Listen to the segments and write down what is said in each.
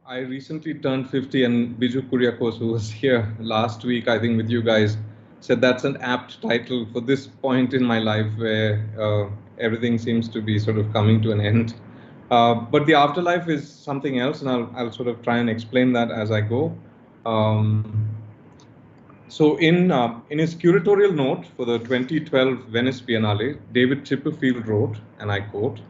I recently turned 50, and Biju Kuriakose, who was here last week, I think, with you guys, said that's an apt title for this point in my life where everything seems to be sort of coming to an end. But the afterlife is something else, and I'll sort of try and explain that as I go. So in his curatorial note for the 2012 Venice Biennale, David Chipperfield wrote, and I quote,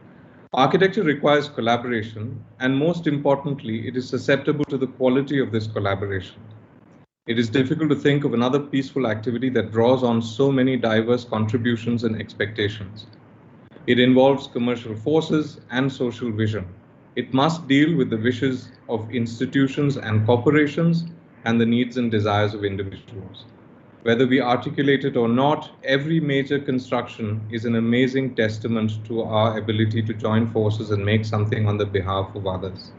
"Architecture requires collaboration, and most importantly, it is susceptible to the quality of this collaboration. It is difficult to think of another peaceful activity that draws on so many diverse contributions and expectations. It involves commercial forces and social vision. It must deal with the wishes of institutions and corporations and the needs and desires of individuals. Whether we articulate it or not, every major construction is an amazing testament to our ability to join forces and make something on the behalf of others.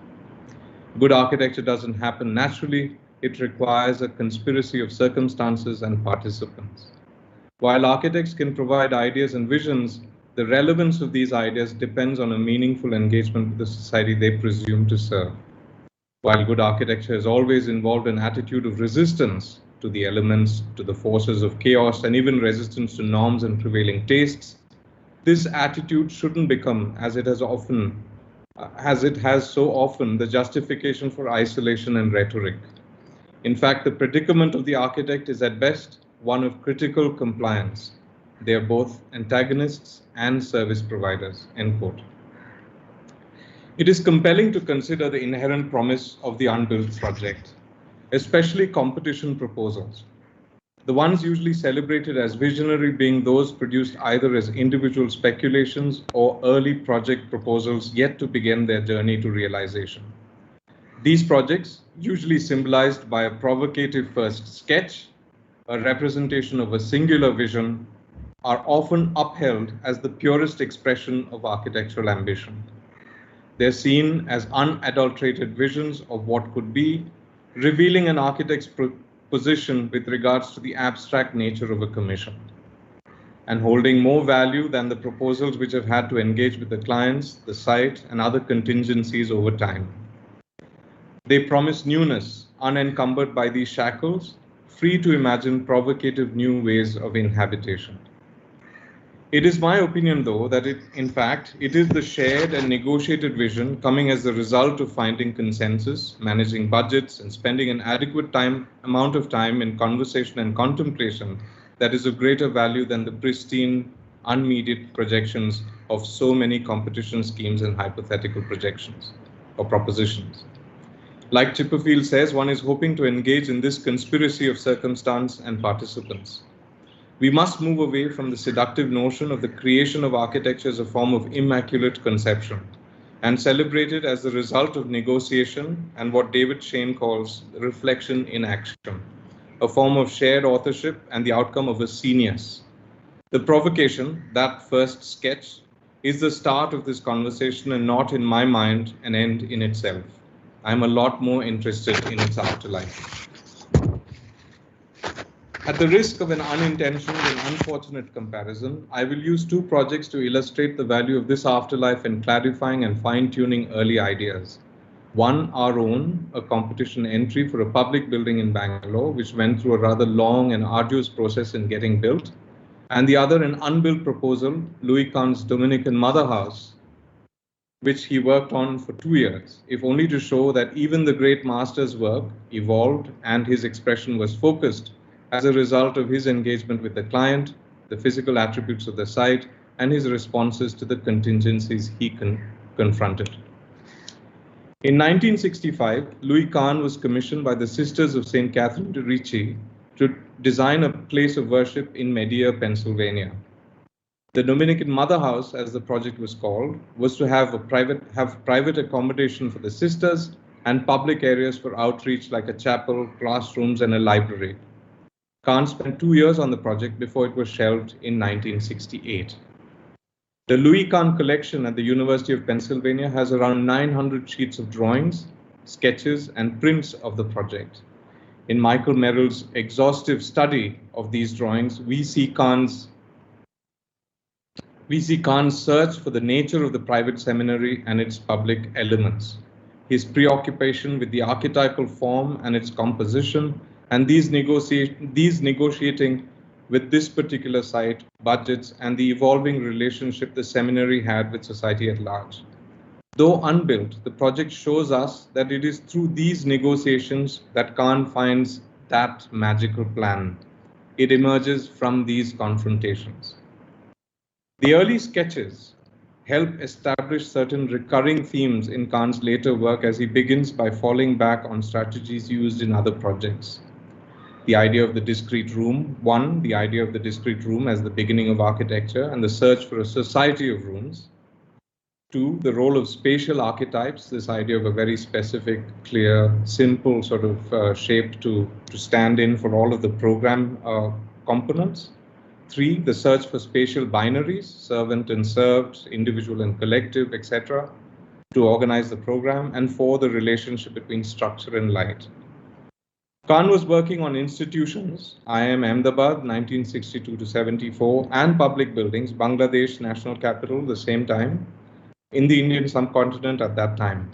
Good architecture doesn't happen naturally. It requires a conspiracy of circumstances and participants. While architects can provide ideas and visions, the relevance of these ideas depends on a meaningful engagement with the society they presume to serve. While good architecture has always involved an attitude of resistance to the elements, to the forces of chaos, and even resistance to norms and prevailing tastes, this attitude shouldn't become, as it has so often, the justification for isolation and rhetoric. In fact, the predicament of the architect is at best one of critical compliance. They are both antagonists and service providers, end quote. It is compelling to consider the inherent promise of the unbuilt project, especially competition proposals. The ones usually celebrated as visionary being those produced either as individual speculations or early project proposals yet to begin their journey to realization. These projects, usually symbolized by a provocative first sketch, a representation of a singular vision, are often upheld as the purest expression of architectural ambition. They're seen as unadulterated visions of what could be, revealing an architect's position with regards to the abstract nature of a commission, and holding more value than the proposals which have had to engage with the clients, the site, and other contingencies over time. They promise newness, unencumbered by these shackles, free to imagine provocative new ways of inhabitation. It is my opinion, though, that it is the shared and negotiated vision coming as the result of finding consensus, managing budgets, and spending an adequate amount of time in conversation and contemplation that is of greater value than the pristine, unmediated projections of so many competition schemes and hypothetical projections or propositions. Like Chipperfield says, one is hoping to engage in this conspiracy of circumstance and participants. We must move away from the seductive notion of the creation of architecture as a form of immaculate conception and celebrate it as the result of negotiation and what David Shane calls reflection in action, a form of shared authorship and the outcome of a scenius. The provocation, that first sketch, is the start of this conversation and not, in my mind, an end in itself. I'm a lot more interested in its afterlife. At the risk of an unintentional and unfortunate comparison, I will use two projects to illustrate the value of this afterlife in clarifying and fine-tuning early ideas. One, our own, a competition entry for a public building in Bangalore, which went through a rather long and arduous process in getting built, and the other, an unbuilt proposal, Louis Kahn's Dominican mother house, which he worked on for 2 years, if only to show that even the great master's work evolved and his expression was focused as a result of his engagement with the client, the physical attributes of the site, and his responses to the contingencies he confronted. In 1965, Louis Kahn was commissioned by the Sisters of St. Catherine de' Ricci to design a place of worship in Medea, Pennsylvania. The Dominican Mother House, as the project was called, was to have private accommodation for the sisters and public areas for outreach like a chapel, classrooms, and a library. Kahn spent 2 years on the project before it was shelved in 1968. The Louis Kahn collection at the University of Pennsylvania has around 900 sheets of drawings, sketches, and prints of the project. In Michael Merrill's exhaustive study of these drawings, we see Kahn's search for the nature of the private seminary and its public elements. his preoccupation with the archetypal form and its composition, and these negotiating with this particular site, budgets, and the evolving relationship the seminary had with society at large. Though unbuilt, the project shows us that it is through these negotiations that Kant finds that magical plan. It emerges from these confrontations. The early sketches help establish certain recurring themes in Kant's later work as he begins by falling back on strategies used in other projects. The idea of the discrete room, one, the idea of the discrete room as the beginning of architecture and the search for a society of rooms. Two, the role of spatial archetypes, this idea of a very specific, clear, simple sort of shape to stand in for all of the program components. Three, the search for spatial binaries, servant and served, individual and collective, etc., to organize the program. And four, the relationship between structure and light. Khan was working on institutions, IIM Ahmedabad, 1962 to 74, and public buildings, Bangladesh National Capital, the same time, in the Indian subcontinent at that time.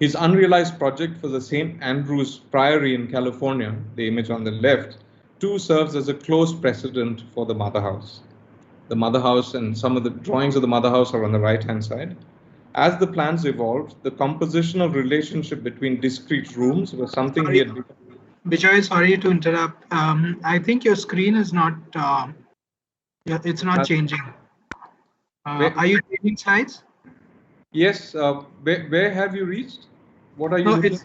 His unrealized project for the St. Andrews Priory in California, the image on the left, too serves as a close precedent for the Mother House. The Mother House and some of the drawings of the Mother House are on the right-hand side. As the plans evolved, the compositional relationship between discrete rooms was something he had... Vijay, sorry to interrupt. I think your screen is not, it's not changing. Are you changing slides? Yes. Where have you reached? What are you looking?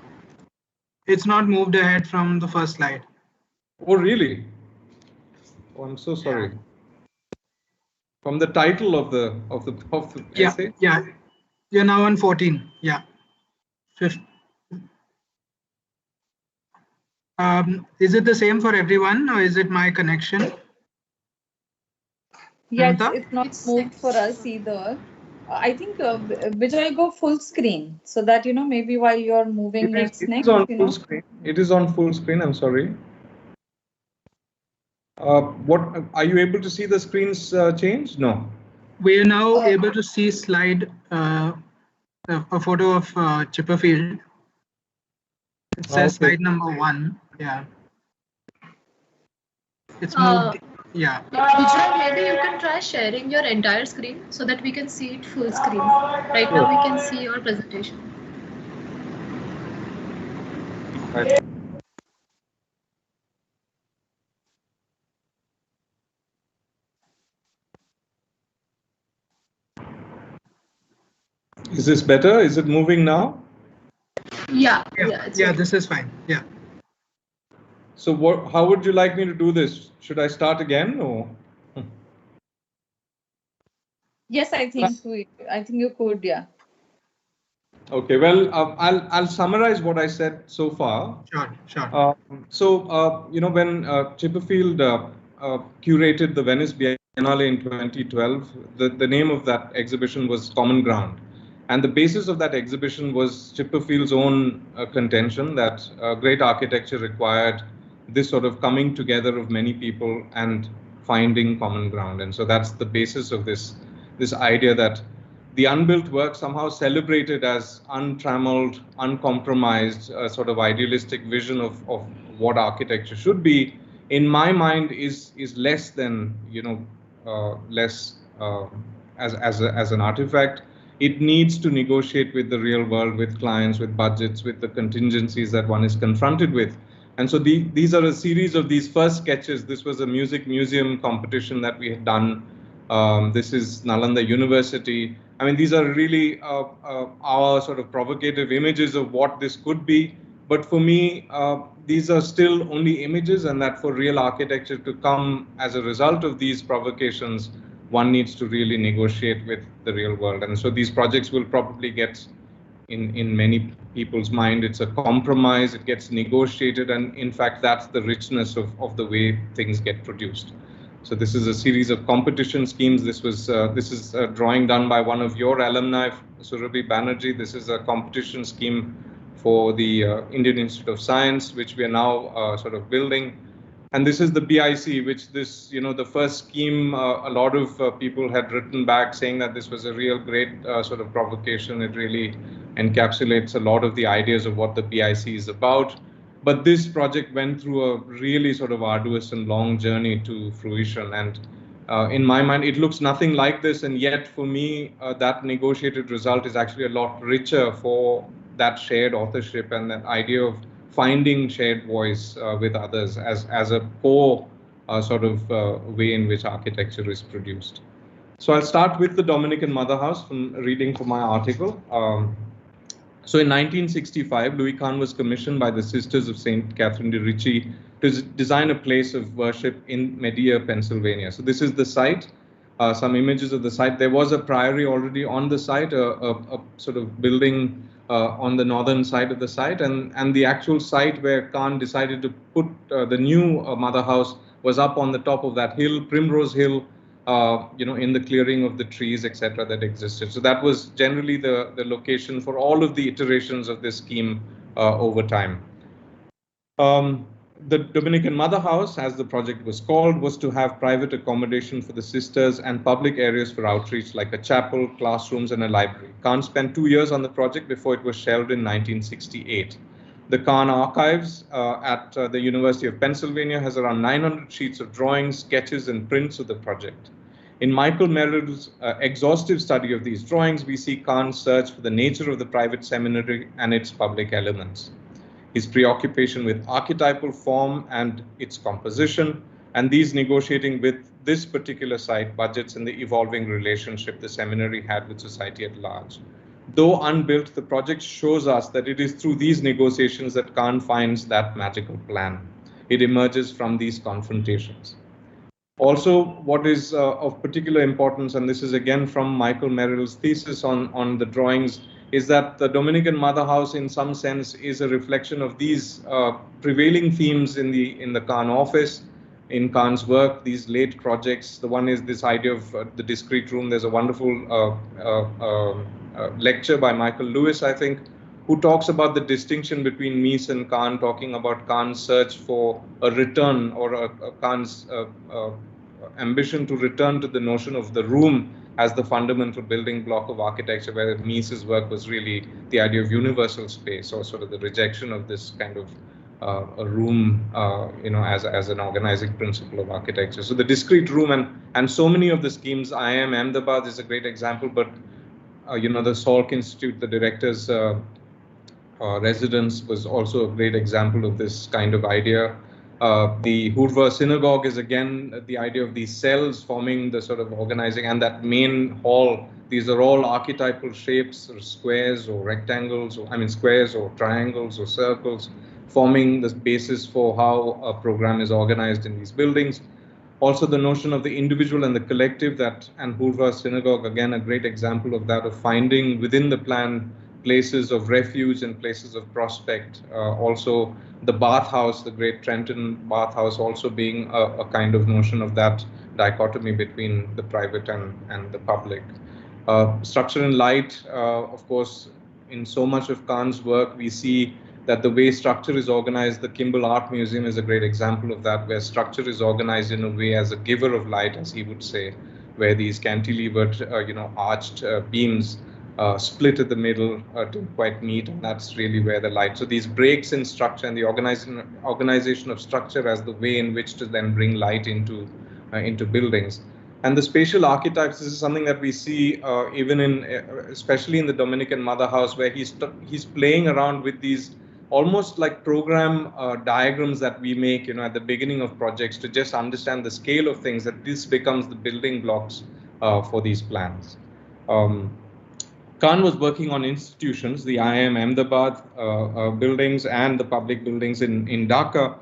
It's not moved ahead from the first slide. Oh, really? Oh, I'm so sorry. From the title of the essay? Yeah. You're now on 14. Yeah. 15. Is it the same for everyone, or is it my connection? Yes, it's not moved for us either. I think Vijay, go full screen so that maybe while you're moving next. It is on full screen. It is on full screen. I'm sorry. What are you able to see the screens change? No. We are now able to see slide a photo of Chipperfield. It says slide number 1. Yeah. It's moved. Yeah. Vijay, maybe you can try sharing your entire screen so that we can see it full screen. Right now we can see your presentation. Right. Is this better? Is it moving now? Yeah. Yeah, this is fine. Yeah. So how would you like me to do this? Should I start again or? Yes, I think you could, yeah. Okay, well, I'll summarize what I said so far. Sure. When Chipperfield curated the Venice Biennale in 2012, the name of that exhibition was Common Ground. And the basis of that exhibition was Chipperfield's own contention that great architecture required this sort of coming together of many people and finding common ground. And so that's the basis of this idea that the unbuilt work somehow celebrated as untrammeled, uncompromised, sort of idealistic vision of what architecture should be, in my mind is less than, less as an artifact. It needs to negotiate with the real world, with clients, with budgets, with the contingencies that one is confronted with. And so these are a series of these first sketches. This was a music museum competition that we had done. This is Nalanda University. I mean, these are really our sort of provocative images of what this could be. But for me, these are still only images, and that for real architecture to come as a result of these provocations, one needs to really negotiate with the real world. And so these projects will probably get, in many people's mind, it's a compromise, it gets negotiated, and in fact, that's the richness of the way things get produced. So this is a series of competition schemes. This is a drawing done by one of your alumni, Surabhi Banerjee. This is a competition scheme for the Indian Institute of Science, which we are now sort of building. And this is the BIC, which the first scheme, a lot of people had written back saying that this was a real great sort of provocation. It really encapsulates a lot of the ideas of what the BIC is about. But this project went through a really sort of arduous and long journey to fruition. And in my mind, it looks nothing like this. And yet, for me, that negotiated result is actually a lot richer for that shared authorship and that idea of finding shared voice with others as a core sort of way in which architecture is produced. So I'll start with the Dominican Mother House from reading from my article. So in 1965, Louis Kahn was commissioned by the Sisters of St. Catherine de Ritchie to design a place of worship in Medea, Pennsylvania. So this is the site, some images of the site. There was a priory already on the site, a sort of building on the northern side of the site, and the actual site where Kahn decided to put the new mother house was up on the top of that hill, Primrose Hill, in the clearing of the trees, etc., that existed. So that was generally the location for all of the iterations of this scheme over time. The Dominican Mother House, as the project was called, was to have private accommodation for the sisters and public areas for outreach like a chapel, classrooms, and a library. Kahn spent 2 years on the project before it was shelved in 1968. The Kahn Archives at the University of Pennsylvania has around 900 sheets of drawings, sketches, and prints of the project. In Michael Merrill's exhaustive study of these drawings, we see Kahn's search for the nature of the private seminary and its public elements. His preoccupation with archetypal form and its composition, and these negotiating with this particular site budgets and the evolving relationship the seminary had with society at large. Though unbuilt, the project shows us that it is through these negotiations that Kahn finds that magical plan. It emerges from these confrontations. Also, what is of particular importance, and this is again from Michael Merrill's thesis on the drawings, is that the Dominican Mother House, in some sense, is a reflection of these prevailing themes in the Kahn office, in Kahn's work, these late projects. The one is this idea of the discrete room. There's a wonderful lecture by Michael Lewis, I think, who talks about the distinction between Mies and Kahn, talking about Kahn's search for a return, or Kahn's ambition to return to the notion of the room as the fundamental building block of architecture, where Mies's work was really the idea of universal space, or sort of the rejection of this kind of a room, as an organizing principle of architecture. So the discrete room and so many of the schemes, IIM Ahmedabad is a great example, but the Salk Institute, the director's residence was also a great example of this kind of idea. The Hoover Synagogue is again the idea of these cells forming the sort of organizing, and that main hall. These are all archetypal shapes, or squares or rectangles, squares or triangles or circles, forming the basis for how a program is organized in these buildings. Also, the notion of the individual and the collective, and Hoover Synagogue, again, a great example of that, of finding within the plan places of refuge and places of prospect. Also, the bathhouse, the great Trenton bathhouse, also being a kind of notion of that dichotomy between the private and the public. Structure and light, of course, in so much of Kahn's work, we see that the way structure is organized. The Kimball Art Museum is a great example of that, where structure is organized in a way as a giver of light, as he would say, where these cantilevered, arched beams split at the middle to quite meet, and that's really where the light. So these breaks in structure and the organization of structure as the way in which to then bring light into buildings. And the spatial archetypes, this is something that we see even especially in the Dominican Mother House, where he's playing around with these almost like program diagrams that we make, at the beginning of projects, to just understand the scale of things, that this becomes the building blocks for these plans. Kahn was working on institutions, the IIM Ahmedabad buildings and the public buildings in Dhaka,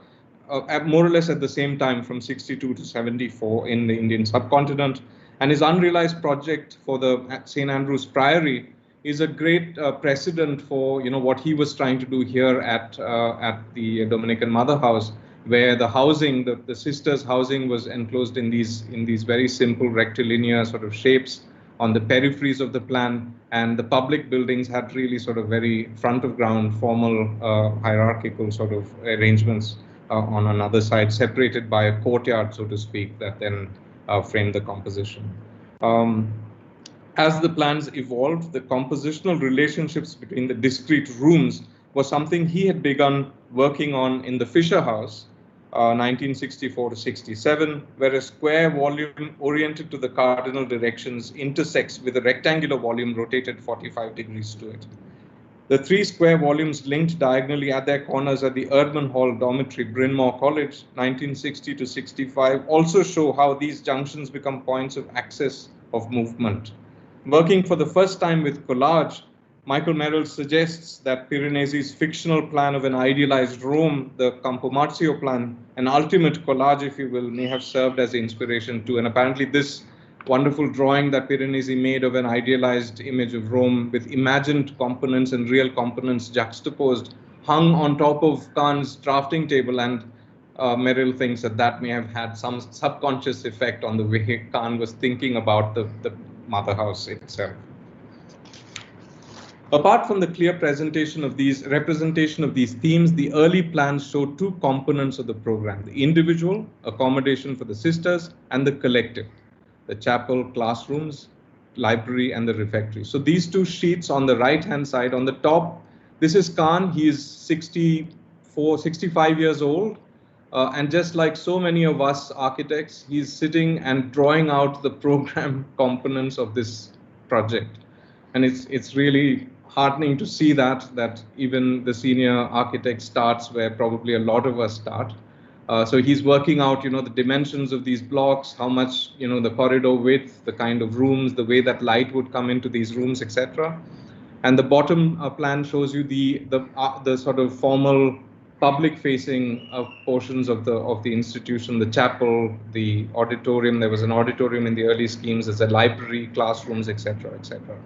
more or less at the same time, from 62 to 74 in the Indian subcontinent. And his unrealized project for the St. Andrew's Priory is a great precedent for what he was trying to do here at the Dominican Mother House, where the housing, the sisters' housing, was enclosed in these very simple rectilinear sort of shapes on the peripheries of the plan, and the public buildings had really sort of very front of ground, formal, hierarchical sort of arrangements on another side, separated by a courtyard, so to speak, that then framed the composition. As the plans evolved, the compositional relationships between the discrete rooms was something he had begun working on in the Fisher House, 1964 to 67, where a square volume oriented to the cardinal directions intersects with a rectangular volume rotated 45 degrees to it. The three square volumes linked diagonally at their corners at the Erdman Hall Dormitory, Bryn Mawr College, 1960 to 65, also show how these junctions become points of access of movement. Working for the first time with collage, Michael Merrill suggests that Piranesi's fictional plan of an idealized Rome, the Campomarzio plan, an ultimate collage, if you will, may have served as inspiration too. And apparently this wonderful drawing that Piranesi made of an idealized image of Rome with imagined components and real components juxtaposed, hung on top of Kahn's drafting table, and Merrill thinks that that may have had some subconscious effect on the way Kahn was thinking about the mother house itself. Apart from the clear representation of these themes, the early plans show two components of the program: the individual, accommodation for the sisters, and the collective, the chapel, classrooms, library, and the refectory. So these two sheets on the right-hand side, on the top, this is Kahn. He is 65 years old. And just like so many of us architects, he's sitting and drawing out the program components of this project. And it's really heartening to see that even the senior architect starts where probably a lot of us start. So he's working out, the dimensions of these blocks, how much, the corridor width, the kind of rooms, the way that light would come into these rooms, etc. And the bottom plan shows you the sort of formal public-facing portions of the institution, the chapel, the auditorium. There was an auditorium in the early schemes. There's a library, classrooms, etc., etc.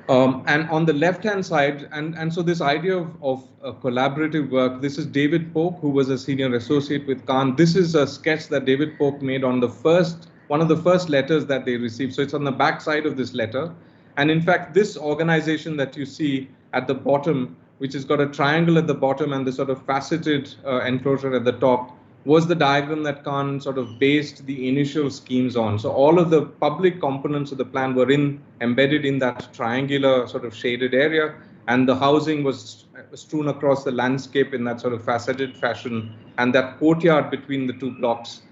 And on the left-hand side, and so this idea of collaborative work, this is David Polk, who was a senior associate with Kahn. This is a sketch that David Polk made on one of the first letters that they received. So it's on the back side of this letter. And in fact, this organization that you see at the bottom, which has got a triangle at the bottom and the sort of faceted enclosure at the top, was the diagram that Kahn sort of based the initial schemes on. So all of the public components of the plan were embedded in that triangular sort of shaded area, and the housing was strewn across the landscape in that sort of faceted fashion, and that courtyard between the two blocks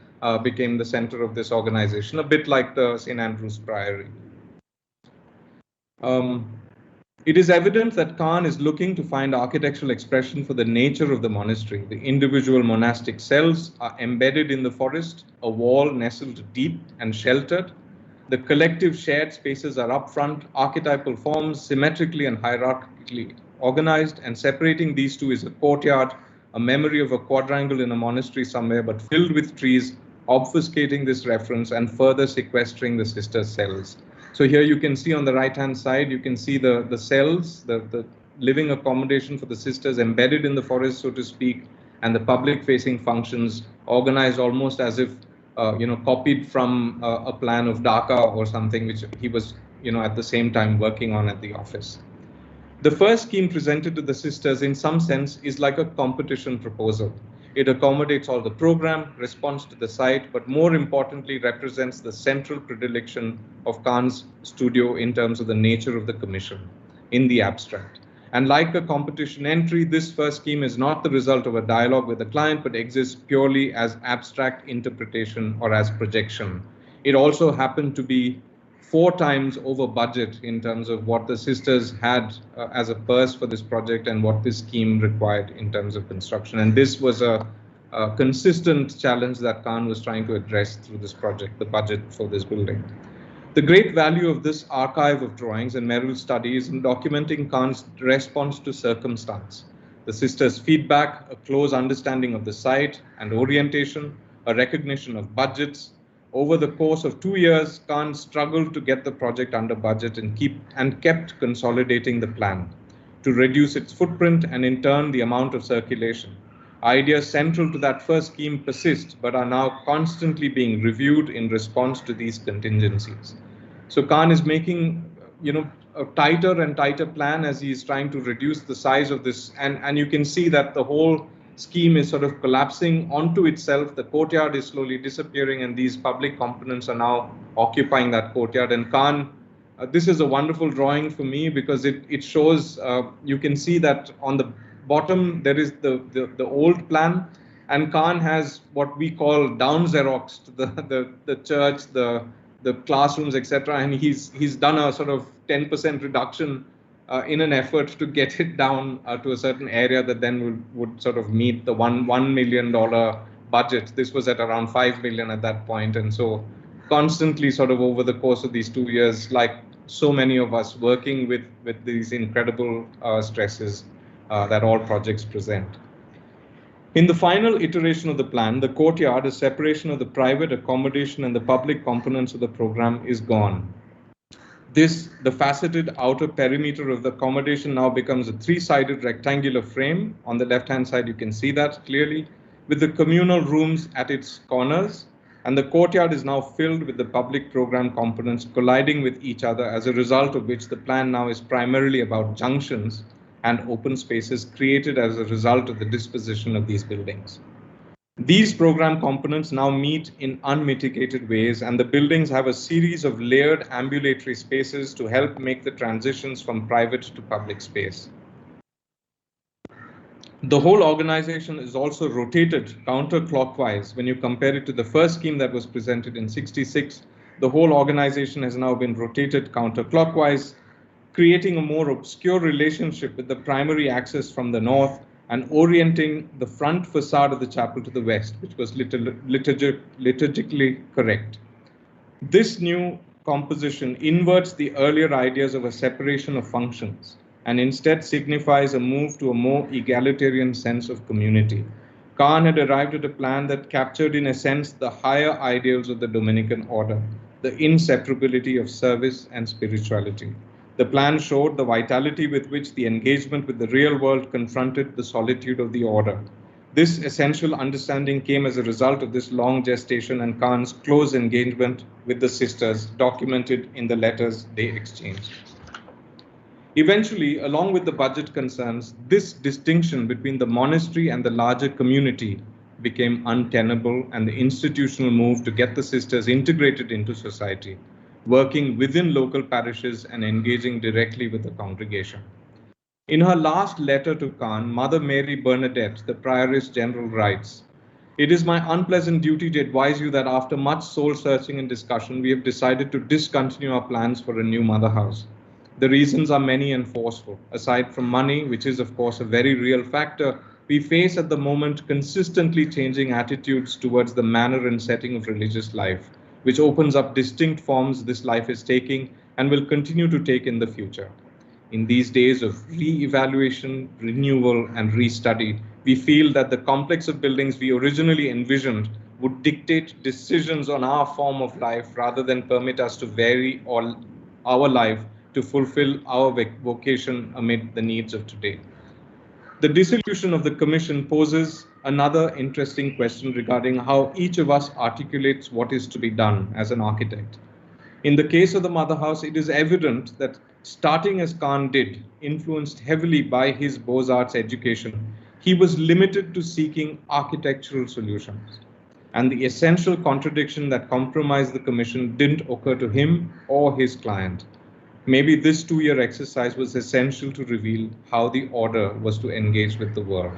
became the center of this organization, a bit like the St. Andrew's Priory. It is evident that Kahn is looking to find architectural expression for the nature of the monastery. The individual monastic cells are embedded in the forest, a wall nestled deep and sheltered. The collective shared spaces are up front, archetypal forms, symmetrically and hierarchically organized, and separating these two is a courtyard, a memory of a quadrangle in a monastery somewhere, but filled with trees, obfuscating this reference and further sequestering the sister cells. So here you can see on the right-hand side, you can see the cells, the living accommodation for the sisters embedded in the forest, so to speak, and the public-facing functions organized almost as if, copied from a plan of Dhaka or something, which he was, at the same time working on at the office. The first scheme presented to the sisters, in some sense, is like a competition proposal. It accommodates all the program, responds to the site, but more importantly represents the central predilection of Kahn's studio in terms of the nature of the commission in the abstract. And like a competition entry, this first scheme is not the result of a dialogue with the client, but exists purely as abstract interpretation or as projection. It also happened to be 4 times over budget in terms of what the sisters had as a purse for this project and what this scheme required in terms of construction. And this was a consistent challenge that Kahn was trying to address through this project, the budget for this building. The great value of this archive of drawings and Merrill's study is in documenting Kahn's response to circumstance, the sisters' feedback, a close understanding of the site and orientation, a recognition of budgets. Over the course of 2 years, Kahn struggled to get the project under budget and kept consolidating the plan to reduce its footprint and in turn the amount of circulation. Ideas central to that first scheme persist, but are now constantly being reviewed in response to these contingencies. So Kahn is making, a tighter and tighter plan as he is trying to reduce the size of this, and you can see that the whole scheme is sort of collapsing onto itself. The courtyard is slowly disappearing, and these public components are now occupying that courtyard. And Khan, this is a wonderful drawing for me because it shows, you can see that on the bottom there is the old plan, and Khan has what we call down Xeroxed the church, the classrooms, etc. And he's done a sort of 10% reduction in an effort to get it down to a certain area that then would sort of meet the $1 million budget. This was at around 5 million at that point. And so constantly sort of over the course of these 2 years, like so many of us, working with these incredible stresses that all projects present. In the final iteration of the plan, the courtyard, a separation of the private accommodation and the public components of the program, is gone. The faceted outer perimeter of the accommodation now becomes a three-sided rectangular frame. On the left-hand side, you can see that clearly, with the communal rooms at its corners, and the courtyard is now filled with the public program components colliding with each other, as a result of which the plan now is primarily about junctions and open spaces created as a result of the disposition of these buildings. These program components now meet in unmitigated ways, and the buildings have a series of layered ambulatory spaces to help make the transitions from private to public space. The whole organization is also rotated counterclockwise. When you compare it to the first scheme that was presented in '66, the whole organization has now been rotated counterclockwise, creating a more obscure relationship with the primary axis from the north and orienting the front facade of the chapel to the west, which was liturgically correct. This new composition inverts the earlier ideas of a separation of functions and instead signifies a move to a more egalitarian sense of community. Khan had arrived at a plan that captured, in a sense, the higher ideals of the Dominican order, the inseparability of service and spirituality. The plan showed the vitality with which the engagement with the real world confronted the solitude of the order. This essential understanding came as a result of this long gestation and Khan's close engagement with the sisters, documented in the letters they exchanged. Eventually, along with the budget concerns, this distinction between the monastery and the larger community became untenable, and the institutional move to get the sisters integrated into society, working within local parishes and engaging directly with the congregation. In her last letter to Khan, Mother Mary Bernadette, the Prioress General, writes, "It is my unpleasant duty to advise you that after much soul searching and discussion, we have decided to discontinue our plans for a new mother house. The reasons are many and forceful. Aside from money, which is of course a very real factor, we face at the moment consistently changing attitudes towards the manner and setting of religious life, which opens up distinct forms this life is taking and will continue to take in the future. In these days of re-evaluation, renewal, and restudy, we feel that the complex of buildings we originally envisioned would dictate decisions on our form of life rather than permit us to vary our life to fulfill our vocation amid the needs of today." The dissolution of the commission poses another interesting question regarding how each of us articulates what is to be done as an architect. In the case of the Mother House, it is evident that starting as Khan did, influenced heavily by his Beaux-Arts education, he was limited to seeking architectural solutions. And the essential contradiction that compromised the commission didn't occur to him or his client. Maybe this 2-year exercise was essential to reveal how the order was to engage with the world.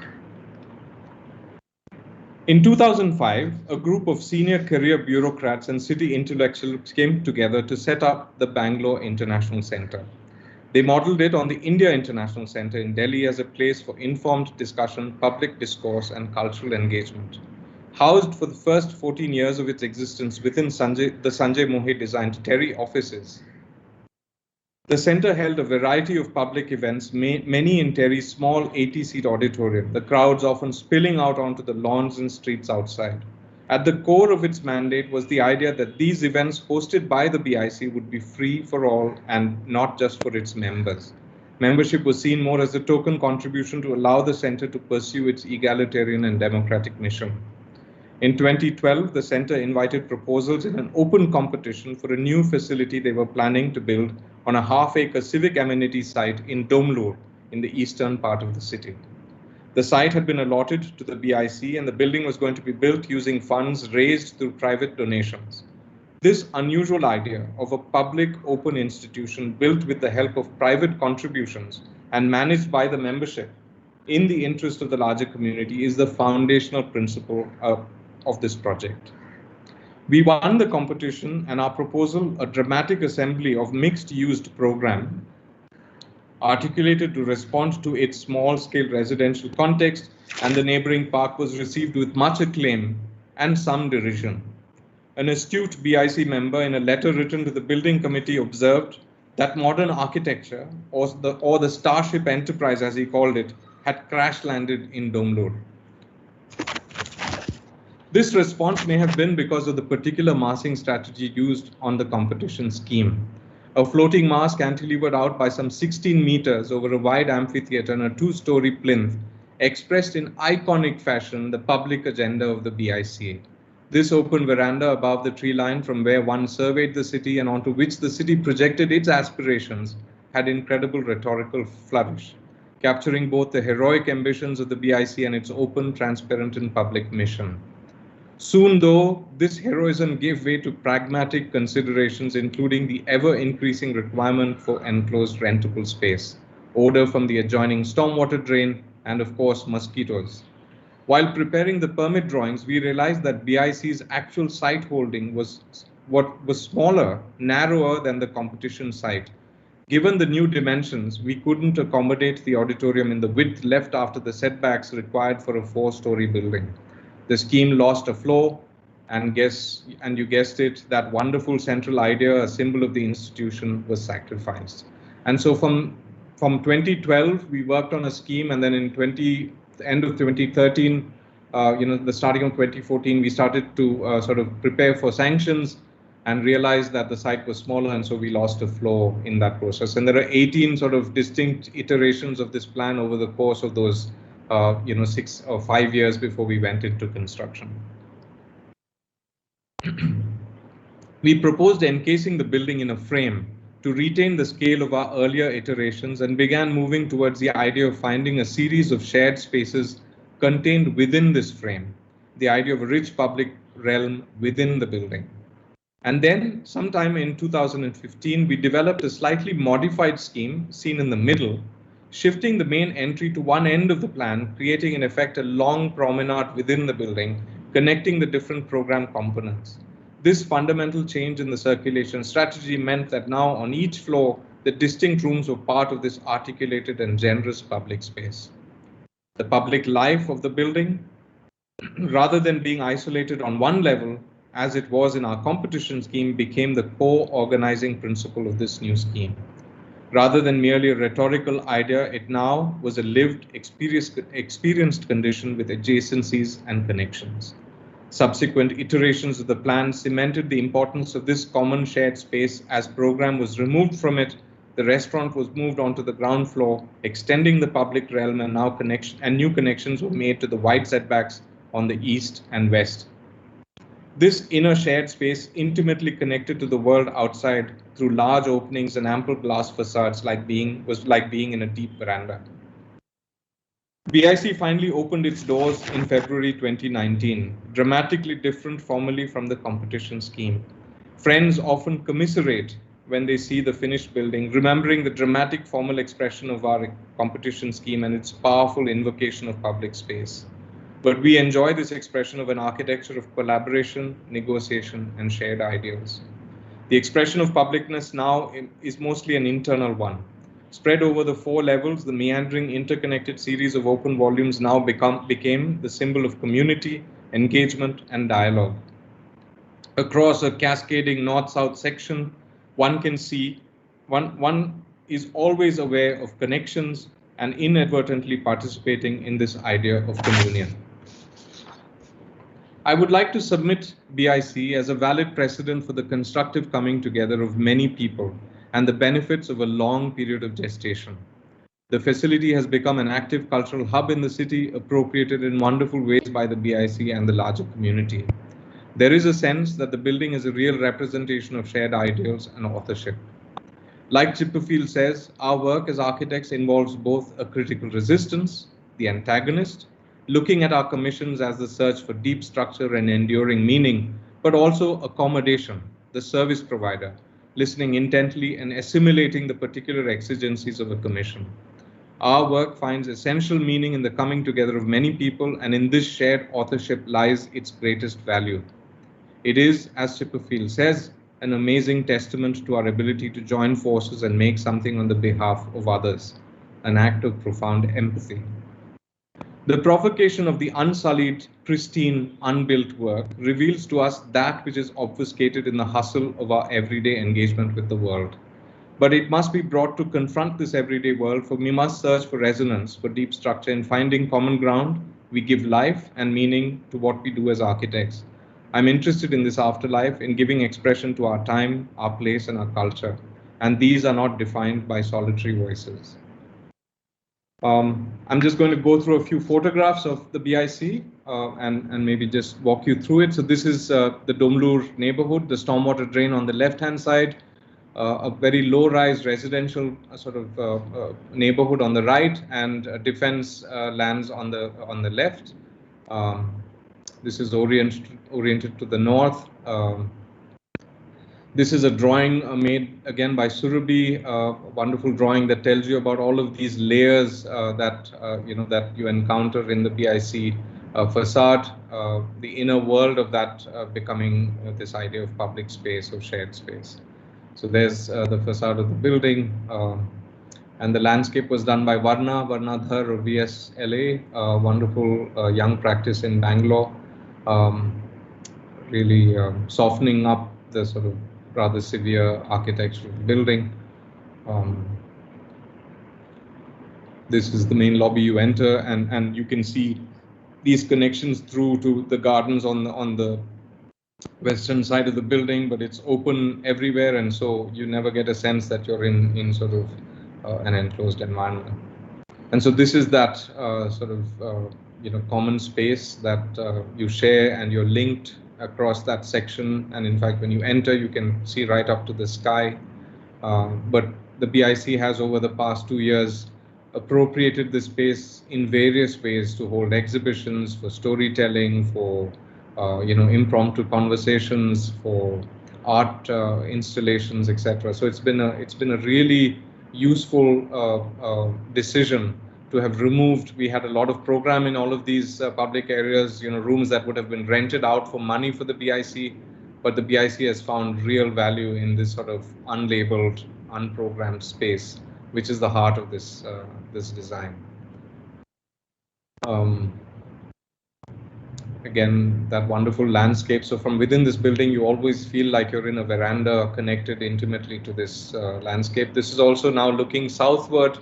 In 2005, a group of senior career bureaucrats and city intellectuals came together to set up the Bangalore International Center. They modeled it on the India International Center in Delhi as a place for informed discussion, public discourse, and cultural engagement. Housed for the first 14 years of its existence within the Sanjay Mohe-designed Terry offices, the center held a variety of public events, many in Terry's small 80-seat auditorium, the crowds often spilling out onto the lawns and streets outside. At the core of its mandate was the idea that these events hosted by the BIC would be free for all and not just for its members. Membership was seen more as a token contribution to allow the center to pursue its egalitarian and democratic mission. In 2012, the center invited proposals in an open competition for a new facility they were planning to build on a half-acre civic amenity site in Domlur, in the eastern part of the city. The site had been allotted to the BIC and the building was going to be built using funds raised through private donations. This unusual idea of a public open institution built with the help of private contributions and managed by the membership in the interest of the larger community is the foundational principle of this project. We won the competition and our proposal, a dramatic assembly of mixed-use program, articulated to respond to its small-scale residential context, and the neighboring park was received with much acclaim and some derision. An astute BIC member in a letter written to the building committee observed that modern architecture, or the Starship Enterprise as he called it, had crash landed in Bangalore. This response may have been because of the particular massing strategy used on the competition scheme. A floating mast cantilevered out by some 16 meters over a wide amphitheater and a two-story plinth expressed in iconic fashion the public agenda of the BICA. This open veranda above the tree line from where one surveyed the city and onto which the city projected its aspirations had incredible rhetorical flourish, capturing both the heroic ambitions of the BIC and its open, transparent, and public mission. Soon, though, this heroism gave way to pragmatic considerations, including the ever-increasing requirement for enclosed rentable space, odor from the adjoining stormwater drain, and of course, mosquitoes. While preparing the permit drawings, we realized that BIC's actual site holding was smaller, narrower than the competition site. Given the new dimensions, we couldn't accommodate the auditorium in the width left after the setbacks required for a 4-story building. The scheme lost a floor, and you guessed it, that wonderful central idea, a symbol of the institution, was sacrificed. And so from 2012, we worked on a scheme, and then in the end of 2013, the starting of 2014, we started to sort of prepare for sanctions and realized that the site was smaller, and so we lost a floor in that process. And there are 18 sort of distinct iterations of this plan over the course of those 6 or 5 years before we went into construction. We proposed encasing the building in a frame to retain the scale of our earlier iterations and began moving towards the idea of finding a series of shared spaces contained within this frame, the idea of a rich public realm within the building. And then sometime in 2015, we developed a slightly modified scheme seen in the middle, shifting the main entry to one end of the plan, creating in effect a long promenade within the building, connecting the different program components. This fundamental change in the circulation strategy meant that now on each floor, the distinct rooms were part of this articulated and generous public space. The public life of the building, rather than being isolated on one level, as it was in our competition scheme, became the core organizing principle of this new scheme. Rather than merely a rhetorical idea, it now was a lived, experienced condition with adjacencies and connections. Subsequent iterations of the plan cemented the importance of this common shared space. As program was removed from it, the restaurant was moved onto the ground floor, extending the public realm, and now new connections were made to the wide setbacks on the east and west. This inner shared space, intimately connected to the world outside through large openings and ample glass facades, was like being in a deep veranda. BIC finally opened its doors in February 2019, dramatically different formally from the competition scheme. Friends often commiserate when they see the finished building, remembering the dramatic formal expression of our competition scheme and its powerful invocation of public space. But we enjoy this expression of an architecture of collaboration, negotiation, and shared ideals. The expression of publicness now is mostly an internal one. Spread over the 4 levels, the meandering, interconnected series of open volumes now became the symbol of community, engagement, and dialogue. Across a cascading north-south section, one is always aware of connections and inadvertently participating in this idea of communion. I would like to submit BIC as a valid precedent for the constructive coming together of many people and the benefits of a long period of gestation. The facility has become an active cultural hub in the city, appropriated in wonderful ways by the BIC and the larger community. There is a sense that the building is a real representation of shared ideals and authorship. Like Chipperfield says, our work as architects involves both a critical resistance, the antagonist, looking at our commissions as the search for deep structure and enduring meaning, but also accommodation, the service provider, listening intently and assimilating the particular exigencies of a commission. Our work finds essential meaning in the coming together of many people, and in this shared authorship lies its greatest value. It is, as Chipperfield says, an amazing testament to our ability to join forces and make something on the behalf of others, an act of profound empathy. The provocation of the unsullied, pristine, unbuilt work reveals to us that which is obfuscated in the hustle of our everyday engagement with the world. But it must be brought to confront this everyday world, for we must search for resonance, for deep structure. In finding common ground, we give life and meaning to what we do as architects. I'm interested in this afterlife, in giving expression to our time, our place, and our culture. And these are not defined by solitary voices. I'm just going to go through a few photographs of the BIC and maybe just walk you through it. So this is the Domlur neighborhood, the stormwater drain on the left-hand side, a very low-rise residential sort of neighborhood on the right, and defense lands on the left. This is oriented to the north. This is a drawing made again by Surabhi, a wonderful drawing that tells you about all of these layers that you encounter in the BIC facade, the inner world of that becoming this idea of public space or shared space. So there's the facade of the building, and the landscape was done by Varnadhar or VSLA, a wonderful young practice in Bangalore, really softening up the sort of rather severe architecture of the building. This is the main lobby you enter, and you can see these connections through to the gardens on the western side of the building, but it's open everywhere, and so you never get a sense that you're in sort of an enclosed environment. And so this is that sort of common space that you share, and you're linked across that section. And in fact, when you enter, you can see right up to the sky. But the BIC has, over the past 2 years, appropriated the space in various ways to hold exhibitions, for storytelling, for impromptu conversations, for art installations, etc. So it's been a really useful decision to have removed. We had a lot of program in all of these public areas, rooms that would have been rented out for money for the BIC, but the BIC has found real value in this sort of unlabeled, unprogrammed space, which is the heart of this this design. Again, that wonderful landscape. So from within this building, you always feel like you're in a veranda connected intimately to this landscape. This is also now looking southward.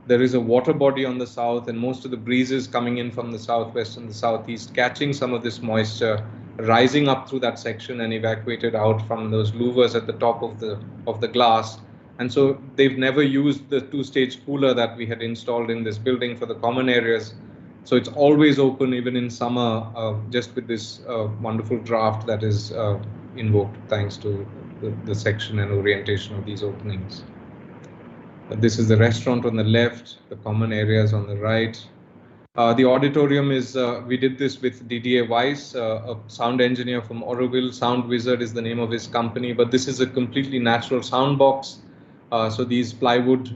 There is a water body on the south, and most of the breezes coming in from the southwest and the southeast, catching some of this moisture, rising up through that section and evacuated out from those louvers at the top of the glass. And so they've never used the two-stage cooler that we had installed in this building for the common areas. So it's always open, even in summer, just with this wonderful draft that is invoked thanks to the section and orientation of these openings. This is the restaurant on the left, the common areas on the right. The auditorium is, we did this with Didier Weiss, a sound engineer from Auroville. Sound Wizard is the name of his company, but this is a completely natural sound box. So these plywood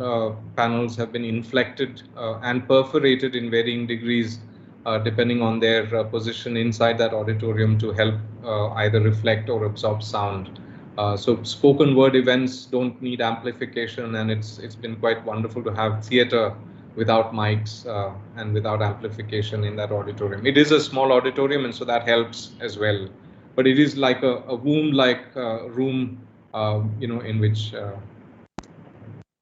panels have been inflected and perforated in varying degrees, depending on their position inside that auditorium, to help either reflect or absorb sound. So spoken word events don't need amplification, and it's been quite wonderful to have theater without mics and without amplification in that auditorium. It is a small auditorium, and so that helps as well. But it is like a womb-like room, in which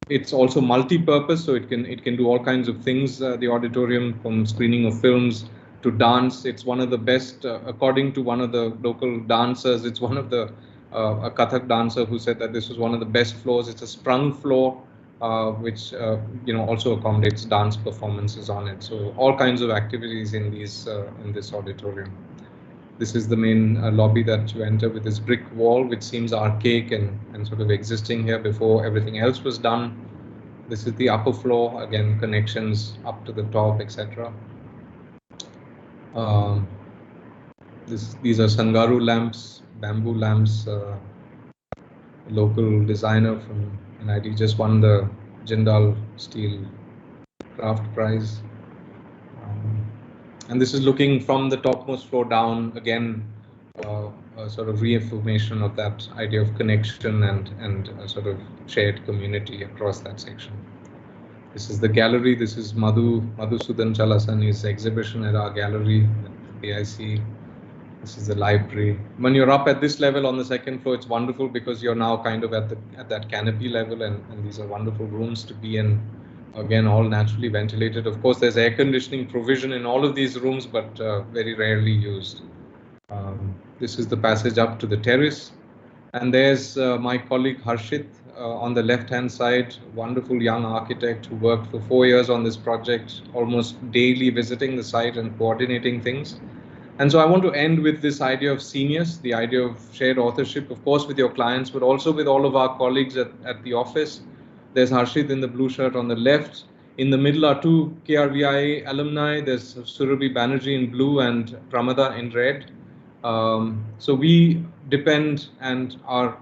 it's also multi-purpose, so it can do all kinds of things. The auditorium, from screening of films to dance. It's one of the best, according to one of the local dancers. It's one of the a Kathak dancer who said that this was one of the best floors. It's a sprung floor, which also accommodates dance performances on it. So all kinds of activities in this auditorium. This is the main lobby that you enter, with this brick wall, which seems archaic and sort of existing here before everything else was done. This is the upper floor, again, connections up to the top, etc. These are Sangaru lamps, bamboo lamps. Local designer from NIT just won the Jindal Steel Craft Prize. And this is looking from the topmost floor down, again, a sort of reaffirmation of that idea of connection and a sort of shared community across that section. This is the gallery. This is Madhusudan Chalasani's exhibition at our gallery at BIC. This is the library. When you're up at this level on the second floor, it's wonderful because you're now kind of at that canopy level, and these are wonderful rooms to be in. Again, all naturally ventilated. Of course, there's air conditioning provision in all of these rooms, but very rarely used. This is the passage up to the terrace. And there's my colleague Harshit on the left-hand side, wonderful young architect who worked for 4 years on this project, almost daily visiting the site and coordinating things. And so I want to end with this idea of seniors, the idea of shared authorship, of course, with your clients, but also with all of our colleagues at the office. There's Harshit in the blue shirt on the left. In the middle are two KRVIA alumni. There's Surabhi Banerjee in blue and Pramada in red. So we depend and are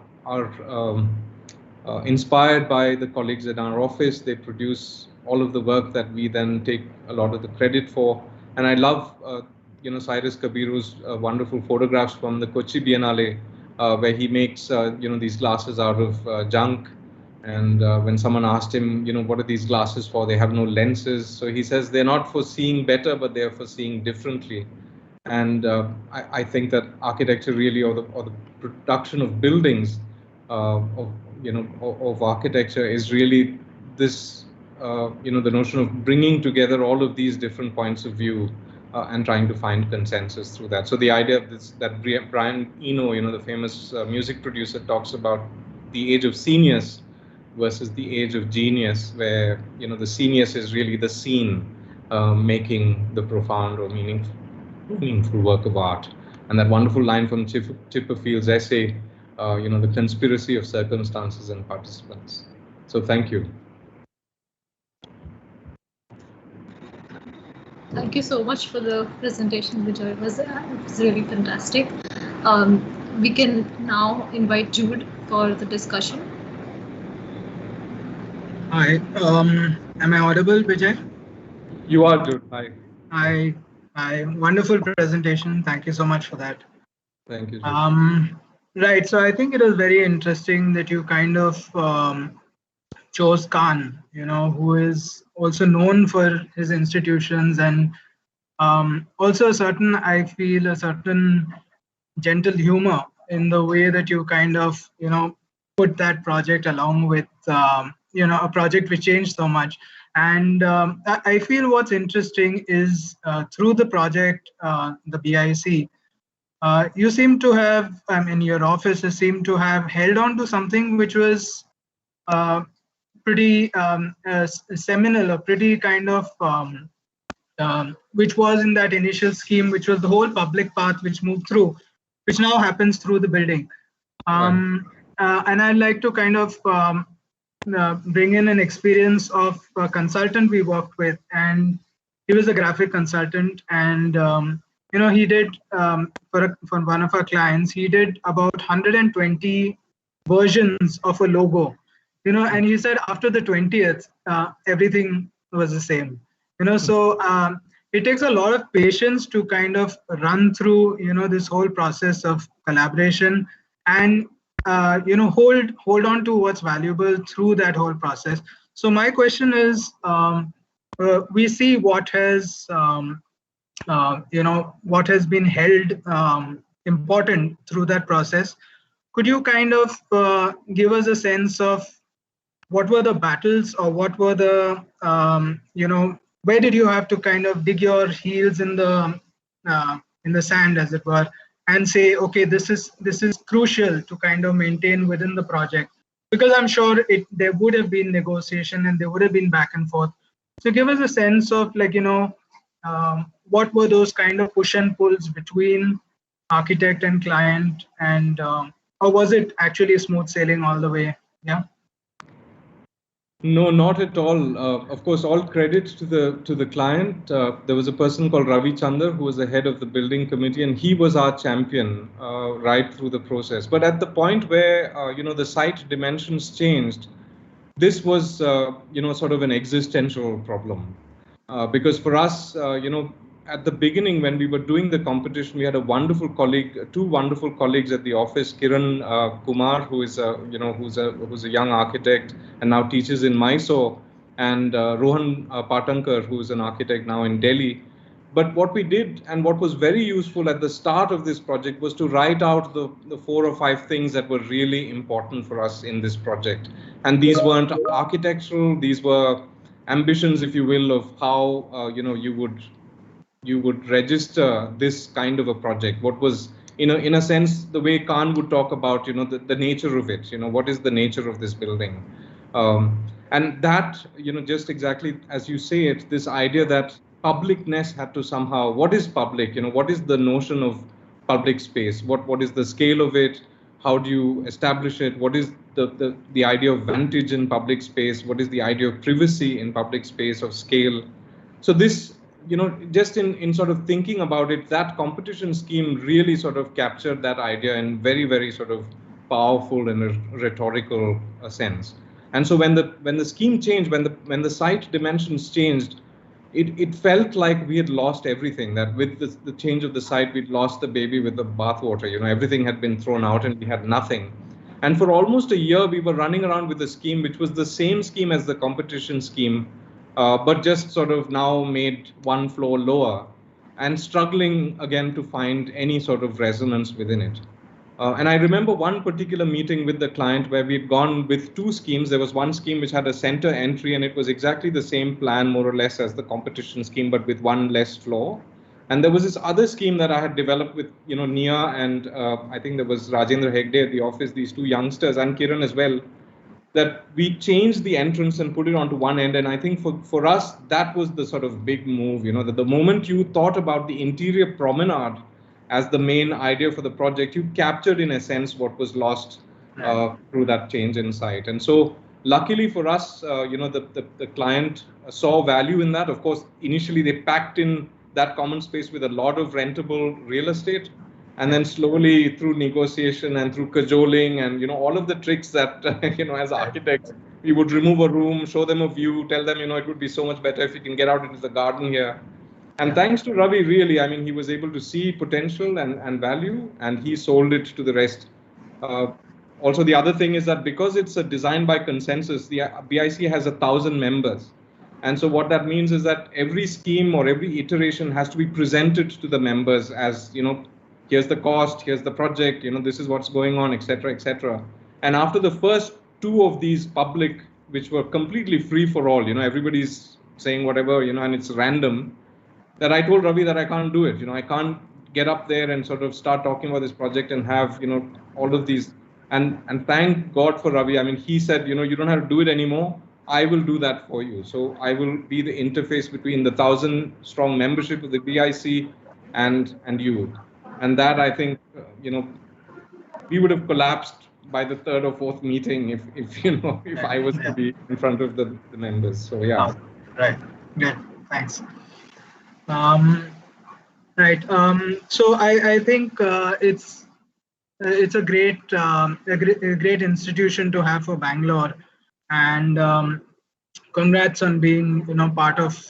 inspired by the colleagues in our office. They produce all of the work that we then take a lot of the credit for. And I love Cyrus Kabiru's wonderful photographs from the Kochi Biennale, where he makes these glasses out of junk. And when someone asked him, what are these glasses for? They have no lenses. So he says they're not for seeing better, but they're for seeing differently. And I think that architecture really, or the production of buildings, of architecture is really this, the notion of bringing together all of these different points of view and trying to find consensus through that. So the idea of this, that Brian Eno, the famous music producer, talks about the age of genius versus the age of genius, where the genius is really the scene making the profound or meaningful work of art. And that wonderful line from Chipperfield's essay, the conspiracy of circumstances and participants. So thank you. Thank you so much for the presentation, Vijay. It was really fantastic. We can now invite Jude for the discussion. Hi, am I audible, Vijay? You are, Jude. Hi. Hi, wonderful presentation. Thank you so much for that. Thank you, Jude. Right, so I think it was very interesting that you kind of chose Khan, who is also known for his institutions, and also I feel a certain gentle humor in the way that you kind of, put that project along with, a project which changed so much. And I feel what's interesting is through the project, the BIC, you seem to have, your offices seem to have held on to something which was pretty seminal, or pretty kind of, which was in that initial scheme, which was the whole public path which moved through, which now happens through the building. And I'd like to kind of bring in an experience of a consultant we worked with, and he was a graphic consultant, and he did for one of our clients, he did about 120 versions of a logo, and he said after the 20th, everything was the same, so it takes a lot of patience to kind of run through, this whole process of collaboration, and hold on to what's valuable through that whole process. So my question is, we see what has what has been held important through that process. Could you kind of give us a sense of what were the battles, or what were the where did you have to kind of dig your heels in the sand, as it were, and say, okay, this is crucial to kind of maintain within the project, because I'm sure there would have been negotiation and there would have been back and forth. So give us a sense of what were those kind of push and pulls between architect and client, and or was it actually smooth sailing all the way? Yeah. No, not at all. Of course, all credit to the client. There was a person called Ravi Chander who was the head of the building committee, and he was our champion right through the process. But at the point where the site dimensions changed, this was sort of an existential problem, because for us, at the beginning when we were doing the competition, we had a wonderful colleague, two wonderful colleagues at the office, Kiran Kumar, who is who's a young architect and now teaches in Mysore, and Rohan Patankar, who is an architect now in Delhi. But what we did, and what was very useful at the start of this project, was to write out the 4 or 5 things that were really important for us in this project. And these weren't architectural, these were ambitions, if you will, of how you would register this kind of a project. What was, in a sense, the way Khan would talk about, the nature of it, what is the nature of this building? And that, just exactly as you say it, this idea that publicness had to somehow, what is public? What is the notion of public space? What is the scale of it? How do you establish it? What is the idea of vantage in public space? What is the idea of privacy in public space, of scale? So this, just in sort of thinking about it, that competition scheme really sort of captured that idea in very, very sort of powerful and rhetorical sense. And so when the scheme changed, when the site dimensions changed, it felt like we had lost everything. That with the change of the site, we'd lost the baby with the bathwater. Everything had been thrown out and we had nothing. And for almost a year, we were running around with a scheme which was the same scheme as the competition scheme, but just sort of now made one floor lower, and struggling again to find any sort of resonance within it. And I remember one particular meeting with the client where we'd gone with 2 schemes. There was one scheme which had a center entry, and it was exactly the same plan, more or less, as the competition scheme, but with one less floor. And there was this other scheme that I had developed with, Nia, and I think there was Rajendra Hegde at the office, these 2 youngsters, and Kiran as well, that we changed the entrance and put it onto one end. And I think for us, that was the sort of big move, that the moment you thought about the interior promenade as the main idea for the project, you captured in a sense what was lost through that change in site. And so luckily for us, the client saw value in that. Of course, initially they packed in that common space with a lot of rentable real estate. And then slowly through negotiation and through cajoling and, all of the tricks that, as architects, we would remove a room, show them a view, tell them, it would be so much better if you can get out into the garden here. And thanks to Ravi, really, I mean, he was able to see potential and value, and he sold it to the rest. Also, the other thing is that because it's a design by consensus, the BIC has 1,000 members. And so what that means is that every scheme or every iteration has to be presented to the members as, here's the cost, here's the project, this is what's going on, etc., etc. And after the first 2 of these public, which were completely free for all, everybody's saying whatever, and it's random, that I told Ravi that I can't do it. I can't get up there and sort of start talking about this project and have, all of these. And thank God for Ravi. I mean, he said, you don't have to do it anymore. I will do that for you. So I will be the interface between the 1,000-strong membership of the BIC and you. And that, I think, we would have collapsed by the 3rd or 4th meeting if I was to be in front of the members. So yeah. Right. Good. Thanks. Right. So I think it's a great institution to have for Bangalore, and congrats on being part of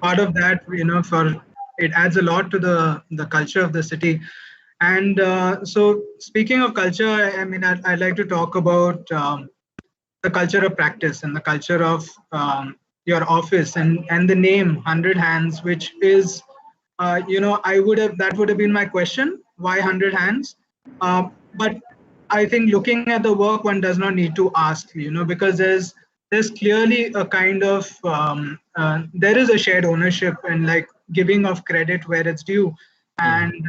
that. For it adds a lot to the culture of the city. And so speaking of culture, I mean, I'd like to talk about the culture of practice and the culture of your office and the name 100 Hands, which is, that would have been my question, why 100 Hands? But I think looking at the work, one does not need to ask, because there's clearly a kind of, there is a shared ownership and like giving of credit where it's due. And,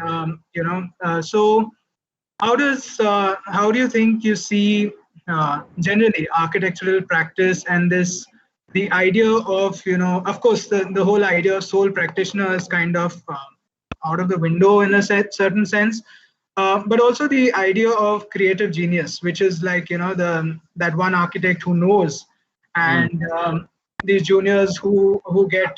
so how do you think you see generally architectural practice and the idea of, of course, the whole idea of sole practitioner is kind of out of the window in a certain sense, but also the idea of creative genius, which is like, that one architect who knows and these juniors who get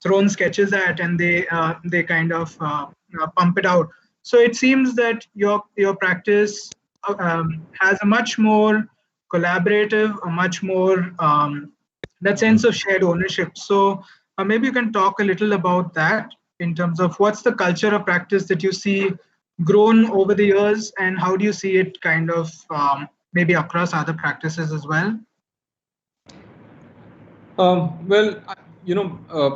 thrown sketches at, and they kind of pump it out. So it seems that your practice has a much more collaborative, a much more that sense of shared ownership. So maybe you can talk a little about that in terms of what's the culture of practice that you see grown over the years, and how do you see it kind of maybe across other practices as well? Well,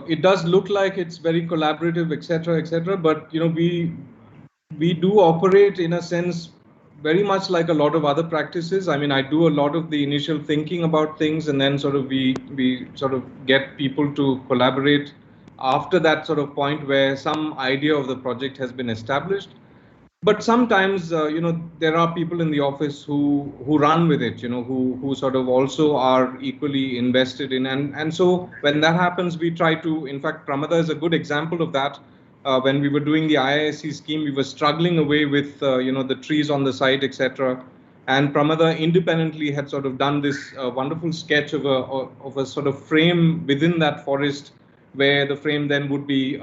it does look like it's very collaborative, etc., but we do operate in a sense very much like a lot of other practices. I mean, I do a lot of the initial thinking about things, and then sort of we sort of get people to collaborate after that sort of point where some idea of the project has been established. But sometimes, there are people in the office who run with it, who sort of also are equally invested in. And so when that happens, we try to, in fact, Pramada is a good example of that. When we were doing the IISc scheme, we were struggling away with, the trees on the site, etc. And Pramada independently had sort of done this wonderful sketch of a sort of frame within that forest, where the frame then would be,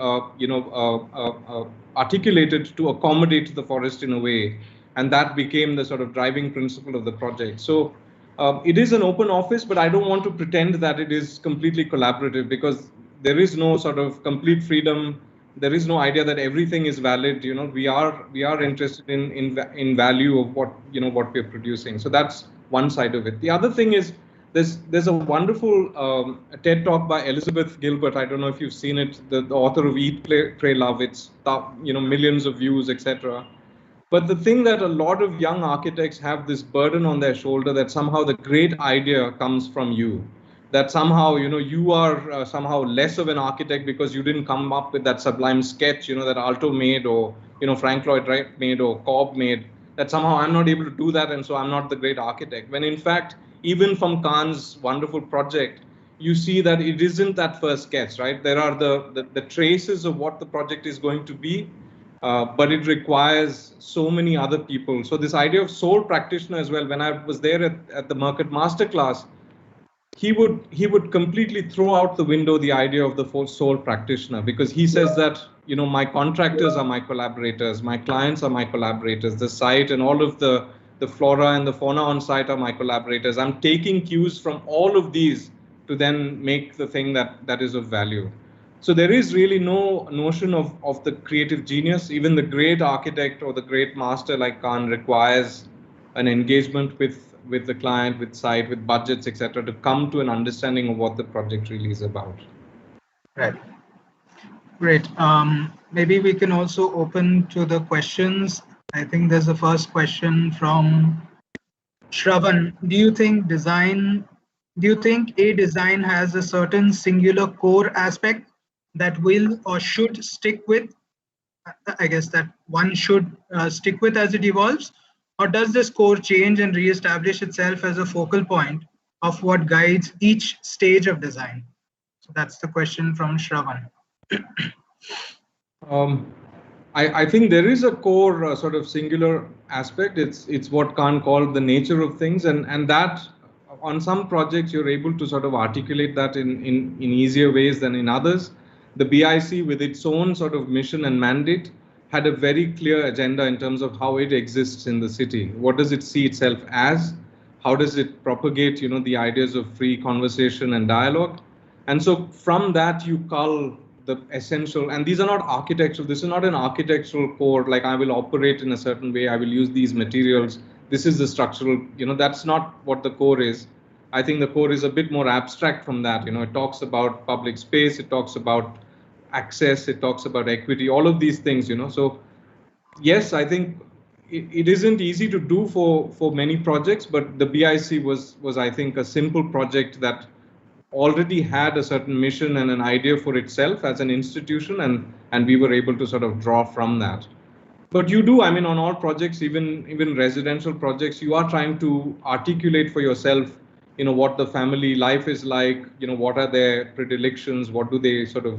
articulated to accommodate the forest in a way. And that became the sort of driving principle of the project. So it is an open office, but I don't want to pretend that it is completely collaborative, because there is no sort of complete freedom. There is no idea that everything is valid. We are interested in value of what we're producing. So that's one side of it. The other thing is, there's a wonderful TED talk by Elizabeth Gilbert. I don't know if you've seen it. The author of Eat, Pray, Love. It's millions of views, etc. But the thing that a lot of young architects have this burden on their shoulder, that somehow the great idea comes from you. That somehow you are somehow less of an architect because you didn't come up with that sublime sketch that Alto made, or Frank Lloyd Wright made, or Cobb made. That somehow I'm not able to do that, and so I'm not the great architect. When in fact, even from Khan's wonderful project, you see that it isn't that first sketch, right? There are the traces of what the project is going to be, but it requires so many other people. So this idea of sole practitioner as well, when I was there at the Mercat Masterclass, he would completely throw out the window the idea of the sole practitioner, because he says that, my contractors are my collaborators, my clients are my collaborators, the site and all of the flora and the fauna on site are my collaborators. I'm taking cues from all of these to then make the thing that is of value. So there is really no notion of the creative genius. Even the great architect or the great master like Khan requires an engagement with the client, with site, with budgets, etc., to come to an understanding of what the project really is about. Right. Great. Maybe we can also open to the questions. I think there's a first question from Shravan. Do you think a design has a certain singular core aspect that will or should stick with? I guess that one should stick with as it evolves, or does this core change and reestablish itself as a focal point of what guides each stage of design? So that's the question from Shravan. I think there is a core sort of singular aspect. It's what Khan called the nature of things, and that on some projects you're able to sort of articulate that in easier ways than in others. The BIC, with its own sort of mission and mandate, had a very clear agenda in terms of how it exists in the city. What does it see itself as? How does it propagate, the ideas of free conversation and dialogue? And so from that, you cull the essential, and these are not architectural. This is not an architectural core, like I will operate in a certain way, I will use these materials. This is the structural, that's not what the core is. I think the core is a bit more abstract from that. It talks about public space, it talks about access, it talks about equity, all of these things, So yes, I think it isn't easy to do for many projects, but the BIC was I think a simple project that already had a certain mission and an idea for itself as an institution, and we were able to sort of draw from that. But you do, I mean, on all projects, even residential projects, you are trying to articulate for yourself, what the family life is like, what are their predilections, what do they sort of,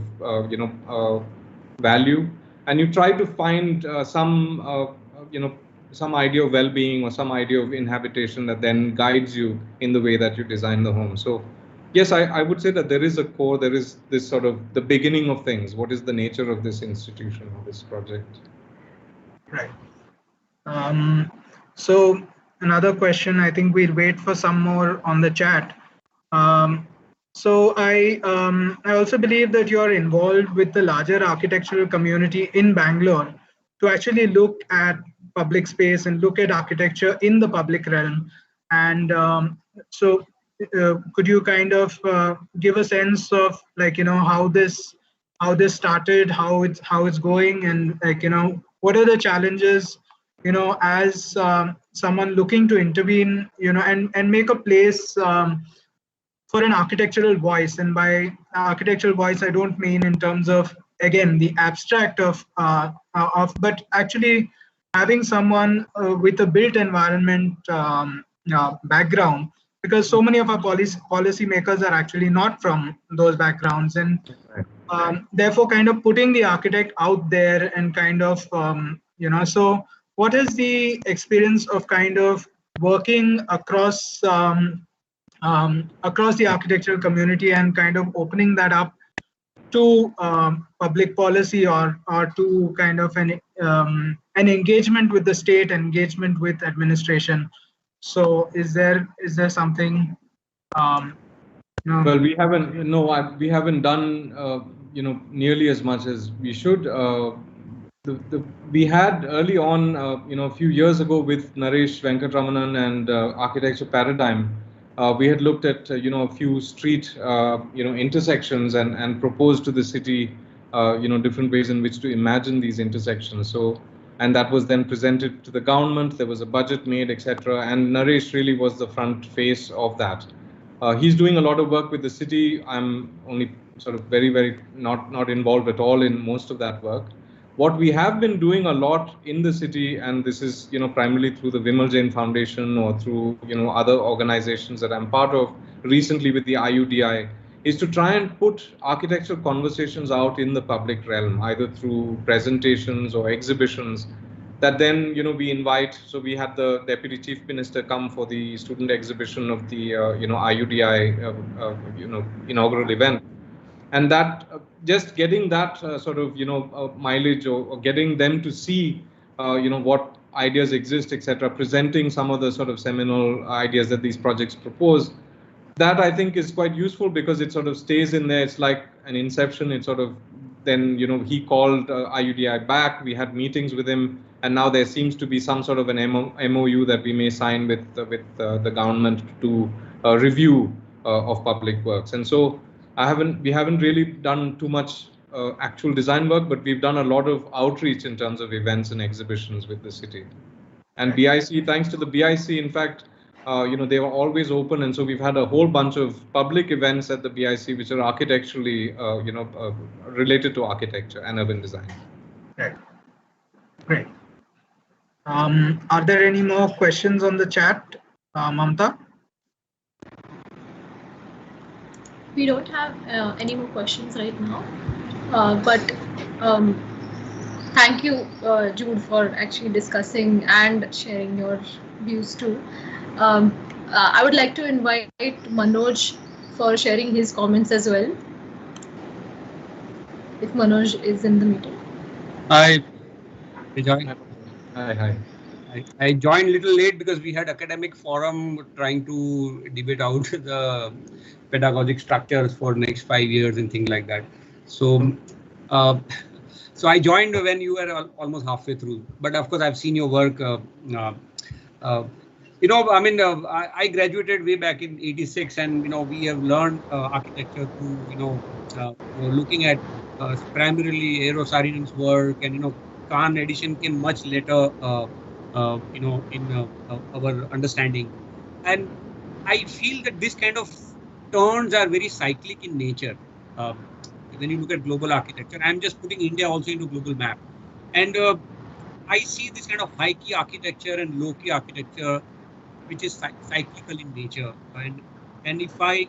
value, and you try to find some, some idea of well-being or some idea of inhabitation that then guides you in the way that you design the home. So yes, I would say that there is a core, there is this sort of the beginning of things. What is the nature of this institution or this project? Right. So another question, I think we'll wait for some more on the chat. So I also believe that you're involved with the larger architectural community in Bangalore to actually look at public space and look at architecture in the public realm. And so could you kind of give a sense of, like, how this started, how it's going, and, like, what are the challenges, as someone looking to intervene, and make a place for an architectural voice. And by architectural voice, I don't mean in terms of, again, the abstract of but actually having someone with a built environment background, because so many of our policy makers are actually not from those backgrounds, and therefore kind of putting the architect out there and kind of so what is the experience of kind of working across across the architectural community and kind of opening that up to public policy, or to kind of an engagement with the state, engagement with administration? So is there something? Well, we haven't done nearly as much as we should. We had early on, a few years ago with Naresh Venkatramanan and Architecture Paradigm. We had looked at a few street intersections and proposed to the city different ways in which to imagine these intersections. So, and that was then presented to the government. There was a budget made, etc. And Naresh really was the front face of that. He's doing a lot of work with the city. I'm only sort of very not involved at all in most of that work. What we have been doing a lot in the city, and this is primarily through the Vimal Jain Foundation or through other organizations that I'm part of, recently with the IUDI, is to try and put architectural conversations out in the public realm, either through presentations or exhibitions that then we invite. So we had the Deputy Chief Minister come for the student exhibition of the IUDI inaugural event. And that just getting that sort of mileage, or getting them to see what ideas exist, etc., presenting some of the sort of seminal ideas that these projects propose, that I think is quite useful, because it sort of stays in there. It's like an inception. It sort of then he called IUDI back. We had meetings with him, and now there seems to be some sort of an MOU that we may sign with the government to review of public works. And so we haven't really done too much actual design work, but we've done a lot of outreach in terms of events and exhibitions with the city. And BIC, thanks to the BIC, in fact, they were always open, and so we've had a whole bunch of public events at the BIC which are architecturally, related to architecture and urban design. Right. Great. Are there any more questions on the chat, Mamta? We don't have any more questions right now, but thank you, Jude, for actually discussing and sharing your views too. I would like to invite Manoj for sharing his comments as well, if Manoj is in the meeting. Hi, Vijay. Hi. I joined a little late because we had academic forum trying to debate out the pedagogic structures for next 5 years and things like that. So, so I joined when you were almost halfway through. But of course, I've seen your work. I graduated way back in '86, and we have learned architecture through looking at primarily Eero Saarinen's work, and Khan edition came much later. In our understanding, and I feel that this kind of turns are very cyclic in nature. When you look at global architecture, I'm just putting India also into global map, and I see this kind of high key architecture and low key architecture, which is cyclical in nature. And if I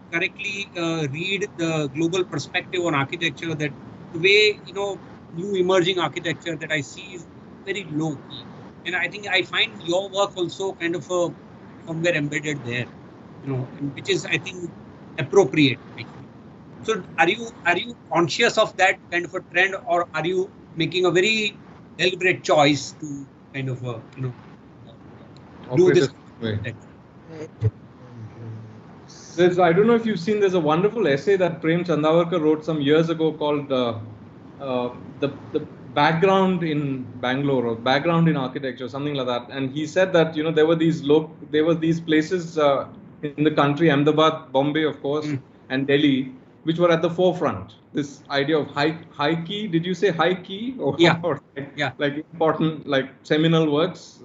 correctly read the global perspective on architecture, that the way new emerging architecture that I see is very low key. And I think I find your work also kind of somewhere embedded there, and which is, I think, appropriate actually. So are you conscious of that kind of a trend, or are you making a very deliberate choice to kind of do this way? Context? I don't know if you've seen, there's a wonderful essay that Prem Chandavarkar wrote some years ago called the background in Bangalore, or background in architecture, something like that. And he said that there were these places in the country, Ahmedabad, Bombay, of course, and Delhi, which were at the forefront. This idea of high key. Did you say high key? Or, yeah. Or yeah. Like important, like seminal works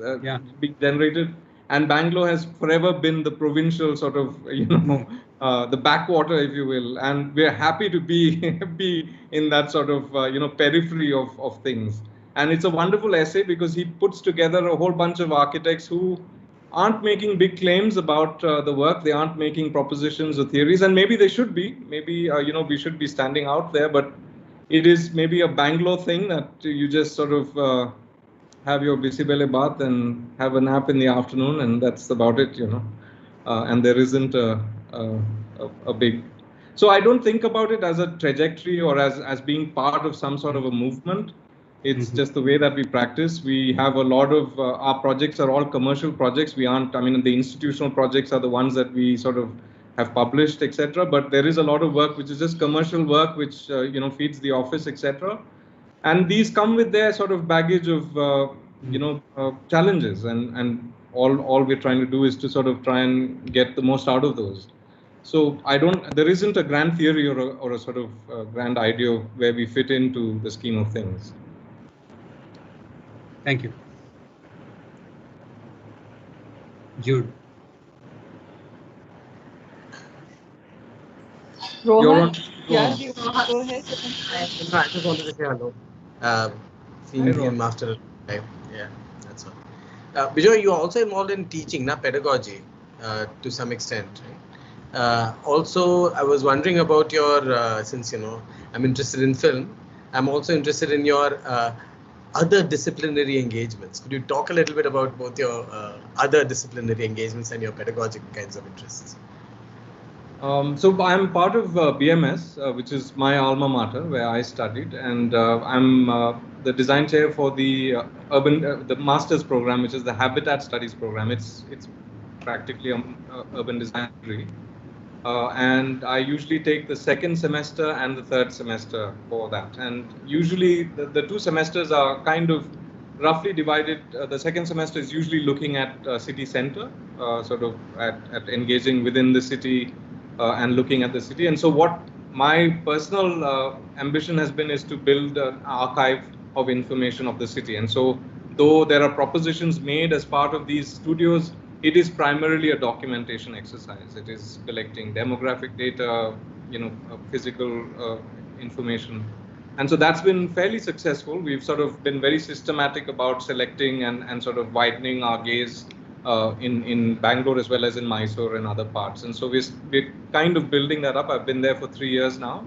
being generated. And Bangalore has forever been the provincial sort of, the backwater, if you will. And we're happy to be in that sort of, periphery of things. And it's a wonderful essay because he puts together a whole bunch of architects who aren't making big claims about the work. They aren't making propositions or theories, and maybe they should be. Maybe, we should be standing out there, but it is maybe a Bangalore thing that you just sort of have your bisibele bath and have a nap in the afternoon, and that's about it, and there isn't a big. So I don't think about it as a trajectory or as being part of some sort of a movement. It's just the way that we practice. We have a lot of our projects are all commercial projects. We aren't, the institutional projects are the ones that we sort of have published, etc. But there is a lot of work which is just commercial work, which feeds the office, etc. And these come with their sort of baggage of challenges, and all we're trying to do is to sort of try and get the most out of those. So there isn't a grand theory or a sort of grand idea of where we fit into the scheme of things. Thank you. Jude. Rohan, yeah, go ahead. I just wanted to say hello. Seeing him after time. Yeah, that's all. Bijoy, you are also involved in teaching, pedagogy, to some extent. Right? Also, I was wondering about your, since I'm interested in film, I'm also interested in your other disciplinary engagements. Could you talk a little bit about both your other disciplinary engagements and your pedagogic kinds of interests? So I'm part of BMS, which is my alma mater, where I studied, and I'm the design chair for the the master's program, which is the Habitat Studies program. It's practically an urban design degree, and I usually take the second semester and the third semester for that. And usually the 2 semesters are kind of roughly divided. The second semester is usually looking at city center, sort of at engaging within the city. And looking at the city. And so what my personal ambition has been is to build an archive of information of the city. And so though there are propositions made as part of these studios, it is primarily a documentation exercise. It is collecting demographic data, physical information. And so that's been fairly successful. We've sort of been very systematic about selecting and sort of widening our gaze in Bangalore as well as in Mysore and other parts. And so we're kind of building that up. I've been there for 3 years now.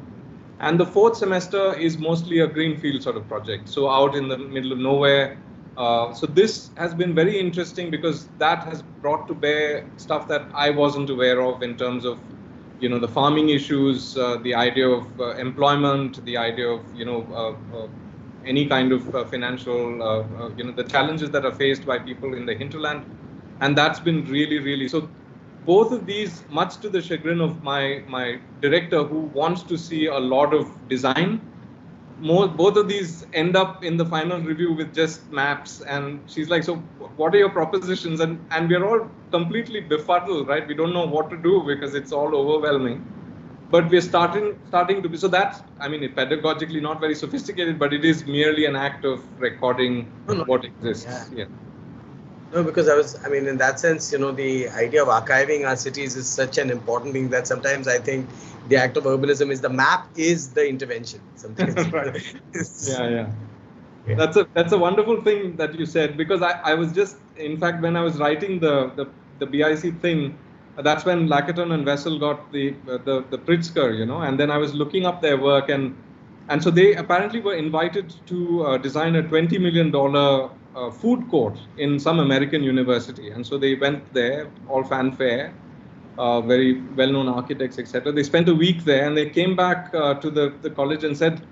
And the 4th semester is mostly a greenfield sort of project. So out in the middle of nowhere. So this has been very interesting because that has brought to bear stuff that I wasn't aware of in terms of, the farming issues, the idea of employment, the idea of, any kind of financial, the challenges that are faced by people in the hinterland. And that's been really, really, so both of these, much to the chagrin of my director, who wants to see a lot of design, both of these end up in the final review with just maps. And she's like, so what are your propositions? And we're all completely befuddled, right? We don't know what to do because it's all overwhelming. But we're starting to be, so that's, pedagogically not very sophisticated, but it is merely an act of recording what exists. Yeah. No, because in that sense, the idea of archiving our cities is such an important thing that sometimes I think the act of urbanism is the map is the intervention. Something right. Yeah. That's a wonderful thing that you said, because I was just, in fact, when I was writing the BIC thing, that's when Lacaton and Wessel got the Pritzker, and then I was looking up their work, and so they apparently were invited to design a $20 million food court in some American university. And so they went there, all fanfare, very well-known architects, etc. They spent a week there, and they came back to the college and said,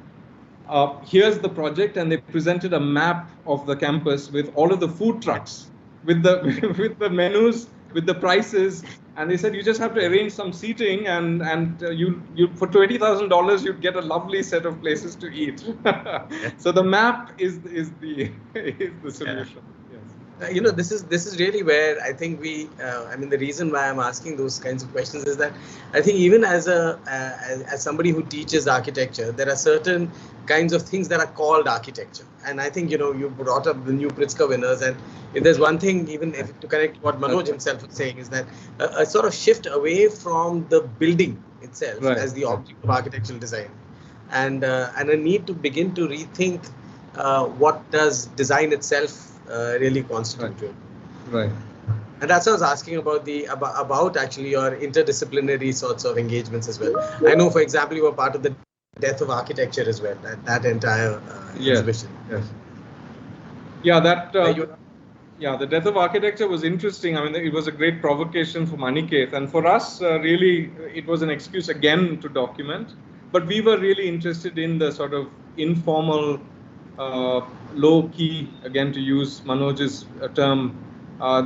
here's the project, and they presented a map of the campus with all of the food trucks, with the with the menus, with the prices, and they said you just have to arrange some seating, and you for $20,000 you'd get a lovely set of places to eat. So the map is the solution. You know, this is really where I think we. I mean, the reason why I'm asking those kinds of questions is that I think even as somebody who teaches architecture, there are certain kinds of things that are called architecture. And I think, you know, you brought up the new Pritzker winners, and if there's one thing, even if to connect what Manoj himself was saying, is that a sort of shift away from the building itself as the object of architectural design, and a need to begin to rethink what does design itself really constitute. Right. And that's what I was asking about about actually your interdisciplinary sorts of engagements as well. I know, for example, you were part of the Death of Architecture as well, that entire exhibition. Yes. Yeah, that. The Death of Architecture was interesting. I mean, it was a great provocation for Maniket, and for us, really, it was an excuse again to document. But we were really interested in the sort of informal, low-key, again to use Manoj's term,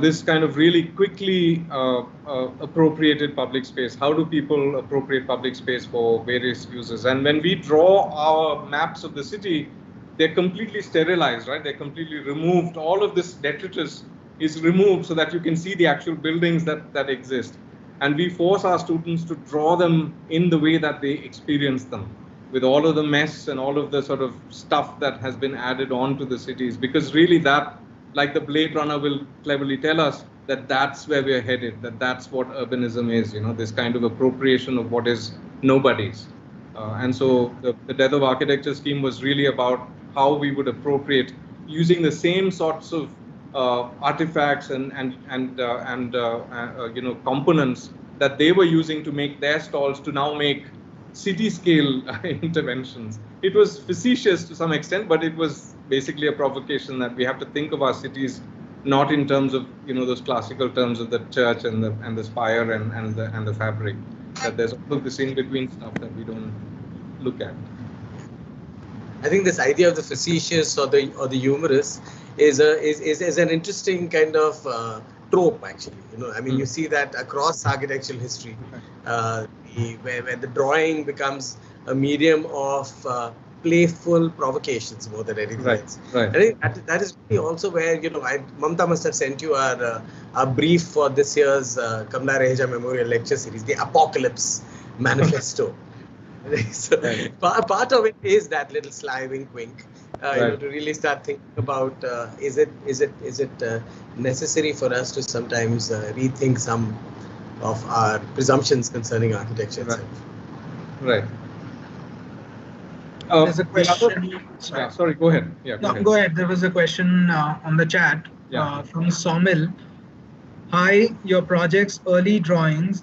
this kind of really quickly appropriated public space. How do people appropriate public space for various uses? And when we draw our maps of the city, they're completely sterilized, right? They're completely removed. All of this detritus is removed so that you can see the actual buildings that exist. And we force our students to draw them in the way that they experience them, with all of the mess and all of the sort of stuff that has been added on to the cities, because really that, like the Blade Runner will cleverly tell us, that's where we're headed, that's what urbanism is, you know, this kind of appropriation of what is nobody's. And so the Death of Architecture scheme was really about how we would appropriate using the same sorts of artifacts and you know, components that they were using to make their stalls to now make city-scale interventions. It was facetious to some extent, but it was basically a provocation that we have to think of our cities not in terms of, you know, those classical terms of the church and the spire and the fabric. That there's all of this in-between stuff that we don't look at. I think this idea of the facetious or the humorous is an interesting kind of trope, actually. You know, I mean, you see that across architectural history, where the drawing becomes a medium of playful provocations more than anything else. Right. I think that is really also where, you know, Mamta must have sent you our brief for this year's Kamla Raheja Memorial Lecture Series, the Apocalypse Manifesto. So part of it is that little sly wink, you know, to really start thinking about is it necessary for us to sometimes rethink some of our presumptions concerning architecture itself. Right. There's a question. Sorry, go ahead. Yeah, go ahead. There was a question on the chat from Somil. Hi, your project's early drawing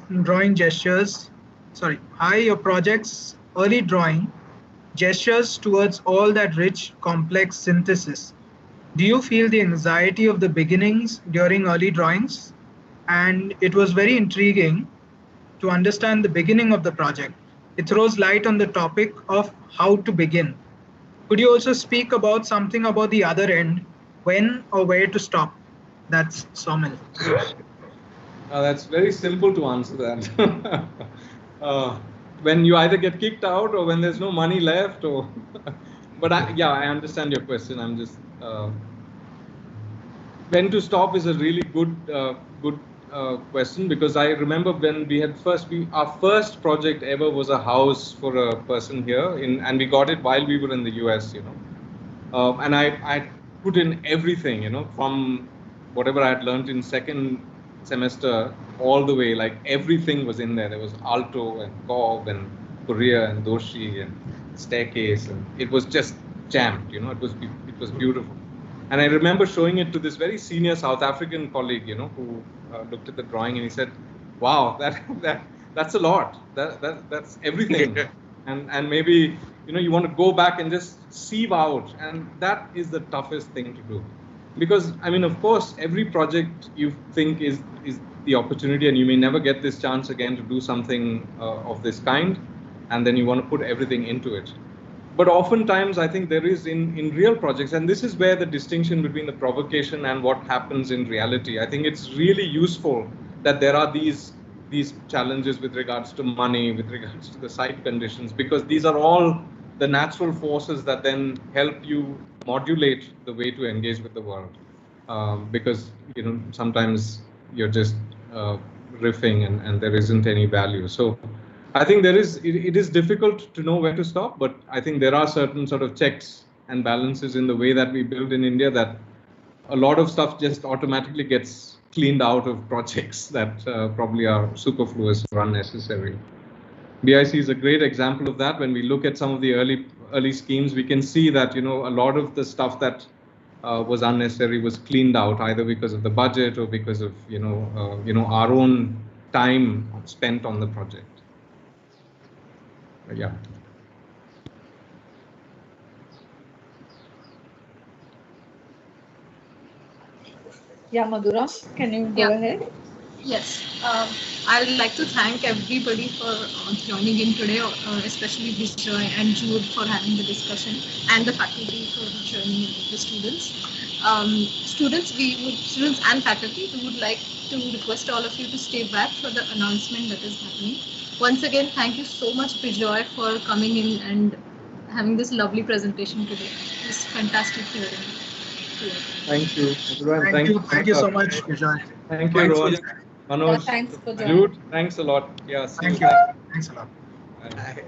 gestures. Sorry. Hi, your project's early drawing gestures towards all that rich, complex synthesis. Do you feel the anxiety of the beginnings during early drawings? And it was very intriguing to understand the beginning of the project. It throws light on the topic of how to begin. Could you also speak about something about the other end, when or where to stop? That's Somil. That's very simple to answer that. When you either get kicked out or when there's no money left, or but I understand your question. I'm just when to stop is a really good question, because I remember when we had our first project ever was a house for a person here, and we got it while we were in the US, you know, and I put in everything, you know, from whatever I had learned in second semester all the way, like everything was in there. There was alto and cob and KRVIA and doshi and staircase, and it was just jammed, you know. It was beautiful. And I remember showing it to this very senior South African colleague, you know, who looked at the drawing and he said, "Wow, that's a lot. That's everything." and maybe, you know, you want to go back and just sieve out, and that is the toughest thing to do. because I mean, of course, every project you think is the opportunity, and you may never get this chance again to do something of this kind, and then you want to put everything into it. But oftentimes, I think there is in real projects, and this is where the distinction between the provocation and what happens in reality. I think it's really useful that there are these challenges with regards to money, with regards to the site conditions, because these are all the natural forces that then help you modulate the way to engage with the world. Because sometimes you're just riffing and there isn't any value. So I think it is difficult to know where to stop, but I think there are certain sort of checks and balances in the way that we build in India, that a lot of stuff just automatically gets cleaned out of projects that probably are superfluous or unnecessary. BIC is a great example of that. When we look at some of the early schemes, we can see that a lot of the stuff that was unnecessary was cleaned out, either because of the budget or because of our own time spent on the project. Yeah. Yeah, Madhura, can you go ahead? Yes, I'd like to thank everybody for joining in today, especially Bijoy and Jude for having the discussion, and the faculty for joining in with the students. Students and faculty, we would like to request all of you to stay back for the announcement that is happening. Once again, thank you so much, Bijoy, for coming in and having this lovely presentation today. It's fantastic hearing. Thank you. Thank you so much, Bijoy. Thank you, Rohan. Manoj, thanks for joining. Jude, thanks a lot. Yeah, Thank you. Thanks a lot. Bye.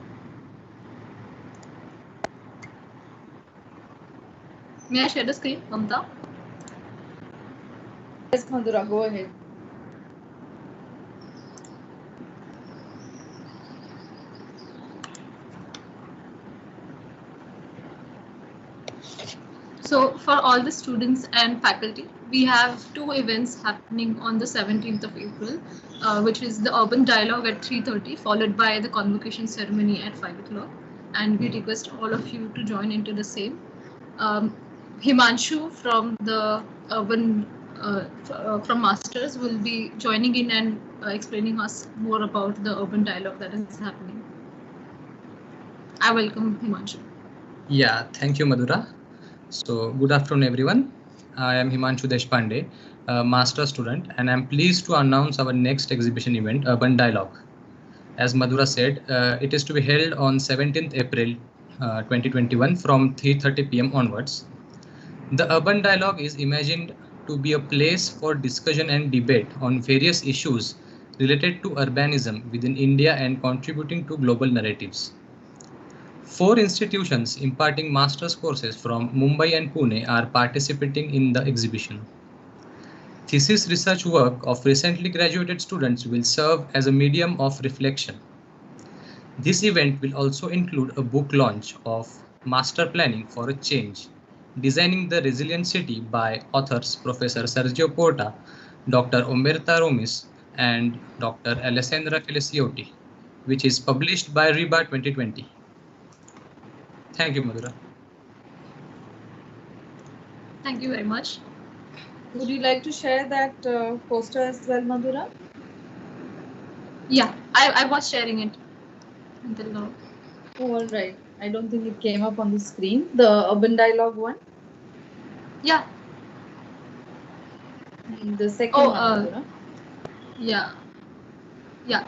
May I share the screen, Mamta? Yes, Madhura, go ahead. So for all the students and faculty, we have two events happening on the 17th of April, which is the Urban Dialogue at 3:30, followed by the convocation ceremony at 5 o'clock. And we request all of you to join into the same. Himanshu from the Urban from Masters will be joining in and explaining us more about the Urban Dialogue that is happening. I welcome Himanshu. Yeah, thank you, Madhura. So good afternoon, everyone. I am Himanshu Deshpande, a master student, and I'm pleased to announce our next exhibition event, Urban Dialogue. As Madhura said, it is to be held on 17th April 2021 from 3:30 p.m. onwards. The Urban Dialogue is imagined to be a place for discussion and debate on various issues related to urbanism within India and contributing to global narratives. 4 institutions imparting master's courses from Mumbai and Pune are participating in the exhibition. Thesis research work of recently graduated students will serve as a medium of reflection. This event will also include a book launch of Master Planning for a Change, Designing the Resilient City by authors Professor Sergio Porta, Dr. Omerta Romis, and Dr. Alessandra Feliciotti, which is published by RIBA 2020. Thank you, Madhura. Thank you very much. Would you like to share that poster as well, Madhura? Yeah, I was sharing it until now. Oh, all right. I don't think it came up on the screen. The Urban Dialogue one? Yeah. The second one, Madhura? Yeah. Yeah.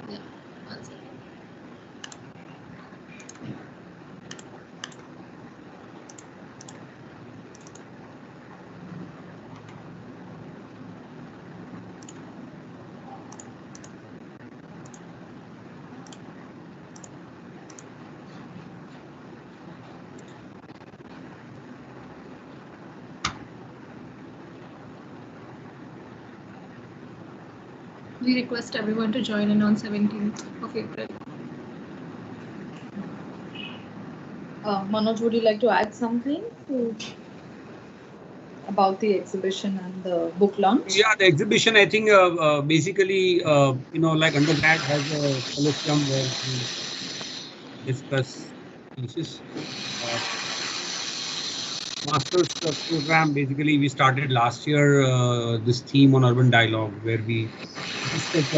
We request everyone to join in on 17th of April. Manoj, would you like to add something about the exhibition and the book launch? Yeah, the exhibition, I think, basically, like undergrad has a colloquium where we discuss pieces. master's program. Basically, we started last year this theme on urban dialogue, where we discussed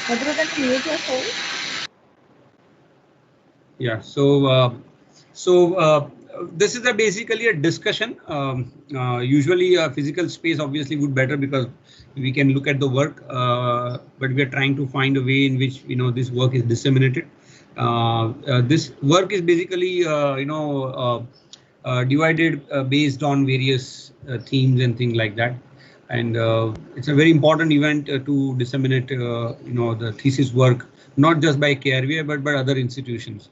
Madhura, can you mute yourself? Yeah. This is basically a discussion. Usually, a physical space obviously would better because we can look at the work, but we are trying to find a way in which this work is disseminated. This work is basically divided based on various themes and things like that. And it's a very important event to disseminate the thesis work, not just by KRVIA but by other institutions.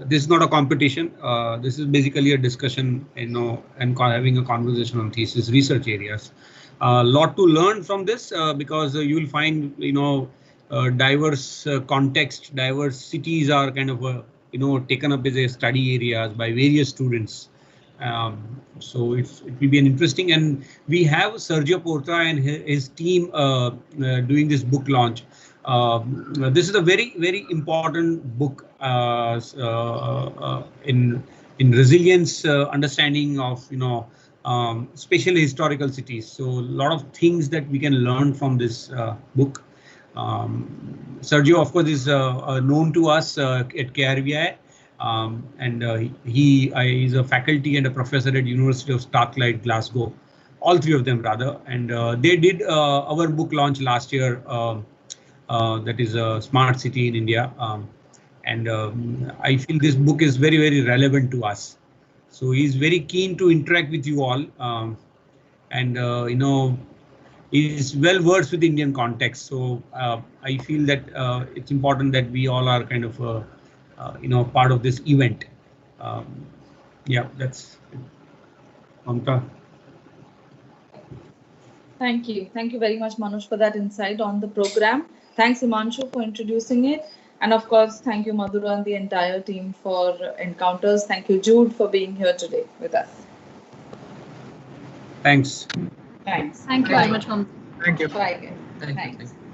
This is not a competition. This is basically a discussion, and having a conversation on thesis research areas. A lot to learn from this because you will find diverse context, diverse cities are kind of taken up as a study areas by various students. So it will be an interesting, and we have Sergio Porta and his team doing this book launch. This is a very important book in resilience understanding of spatial historical cities. So a lot of things that we can learn from this book. Sergio, of course, is known to us at KRVIA. And he is a faculty and a professor at University of Strathclyde, Glasgow, all three of them rather. And they did our book launch last year, that is a smart city in India. And I feel this book is very relevant to us. So he's very keen to interact with you all, and is well versed with the Indian context. So I feel that it's important that we all are kind of part of this event. Yeah, that's it. Mamta. Thank you very much, Manoj, for that insight on the program. Thanks, Himanshu, for introducing it. And of course, thank you, Madhura, and the entire team for Encounters. Thank you, Jude, for being here today with us. Thanks. Thanks. Thank you very much, Mamta. Thank you. Bye. Thank Thanks. you.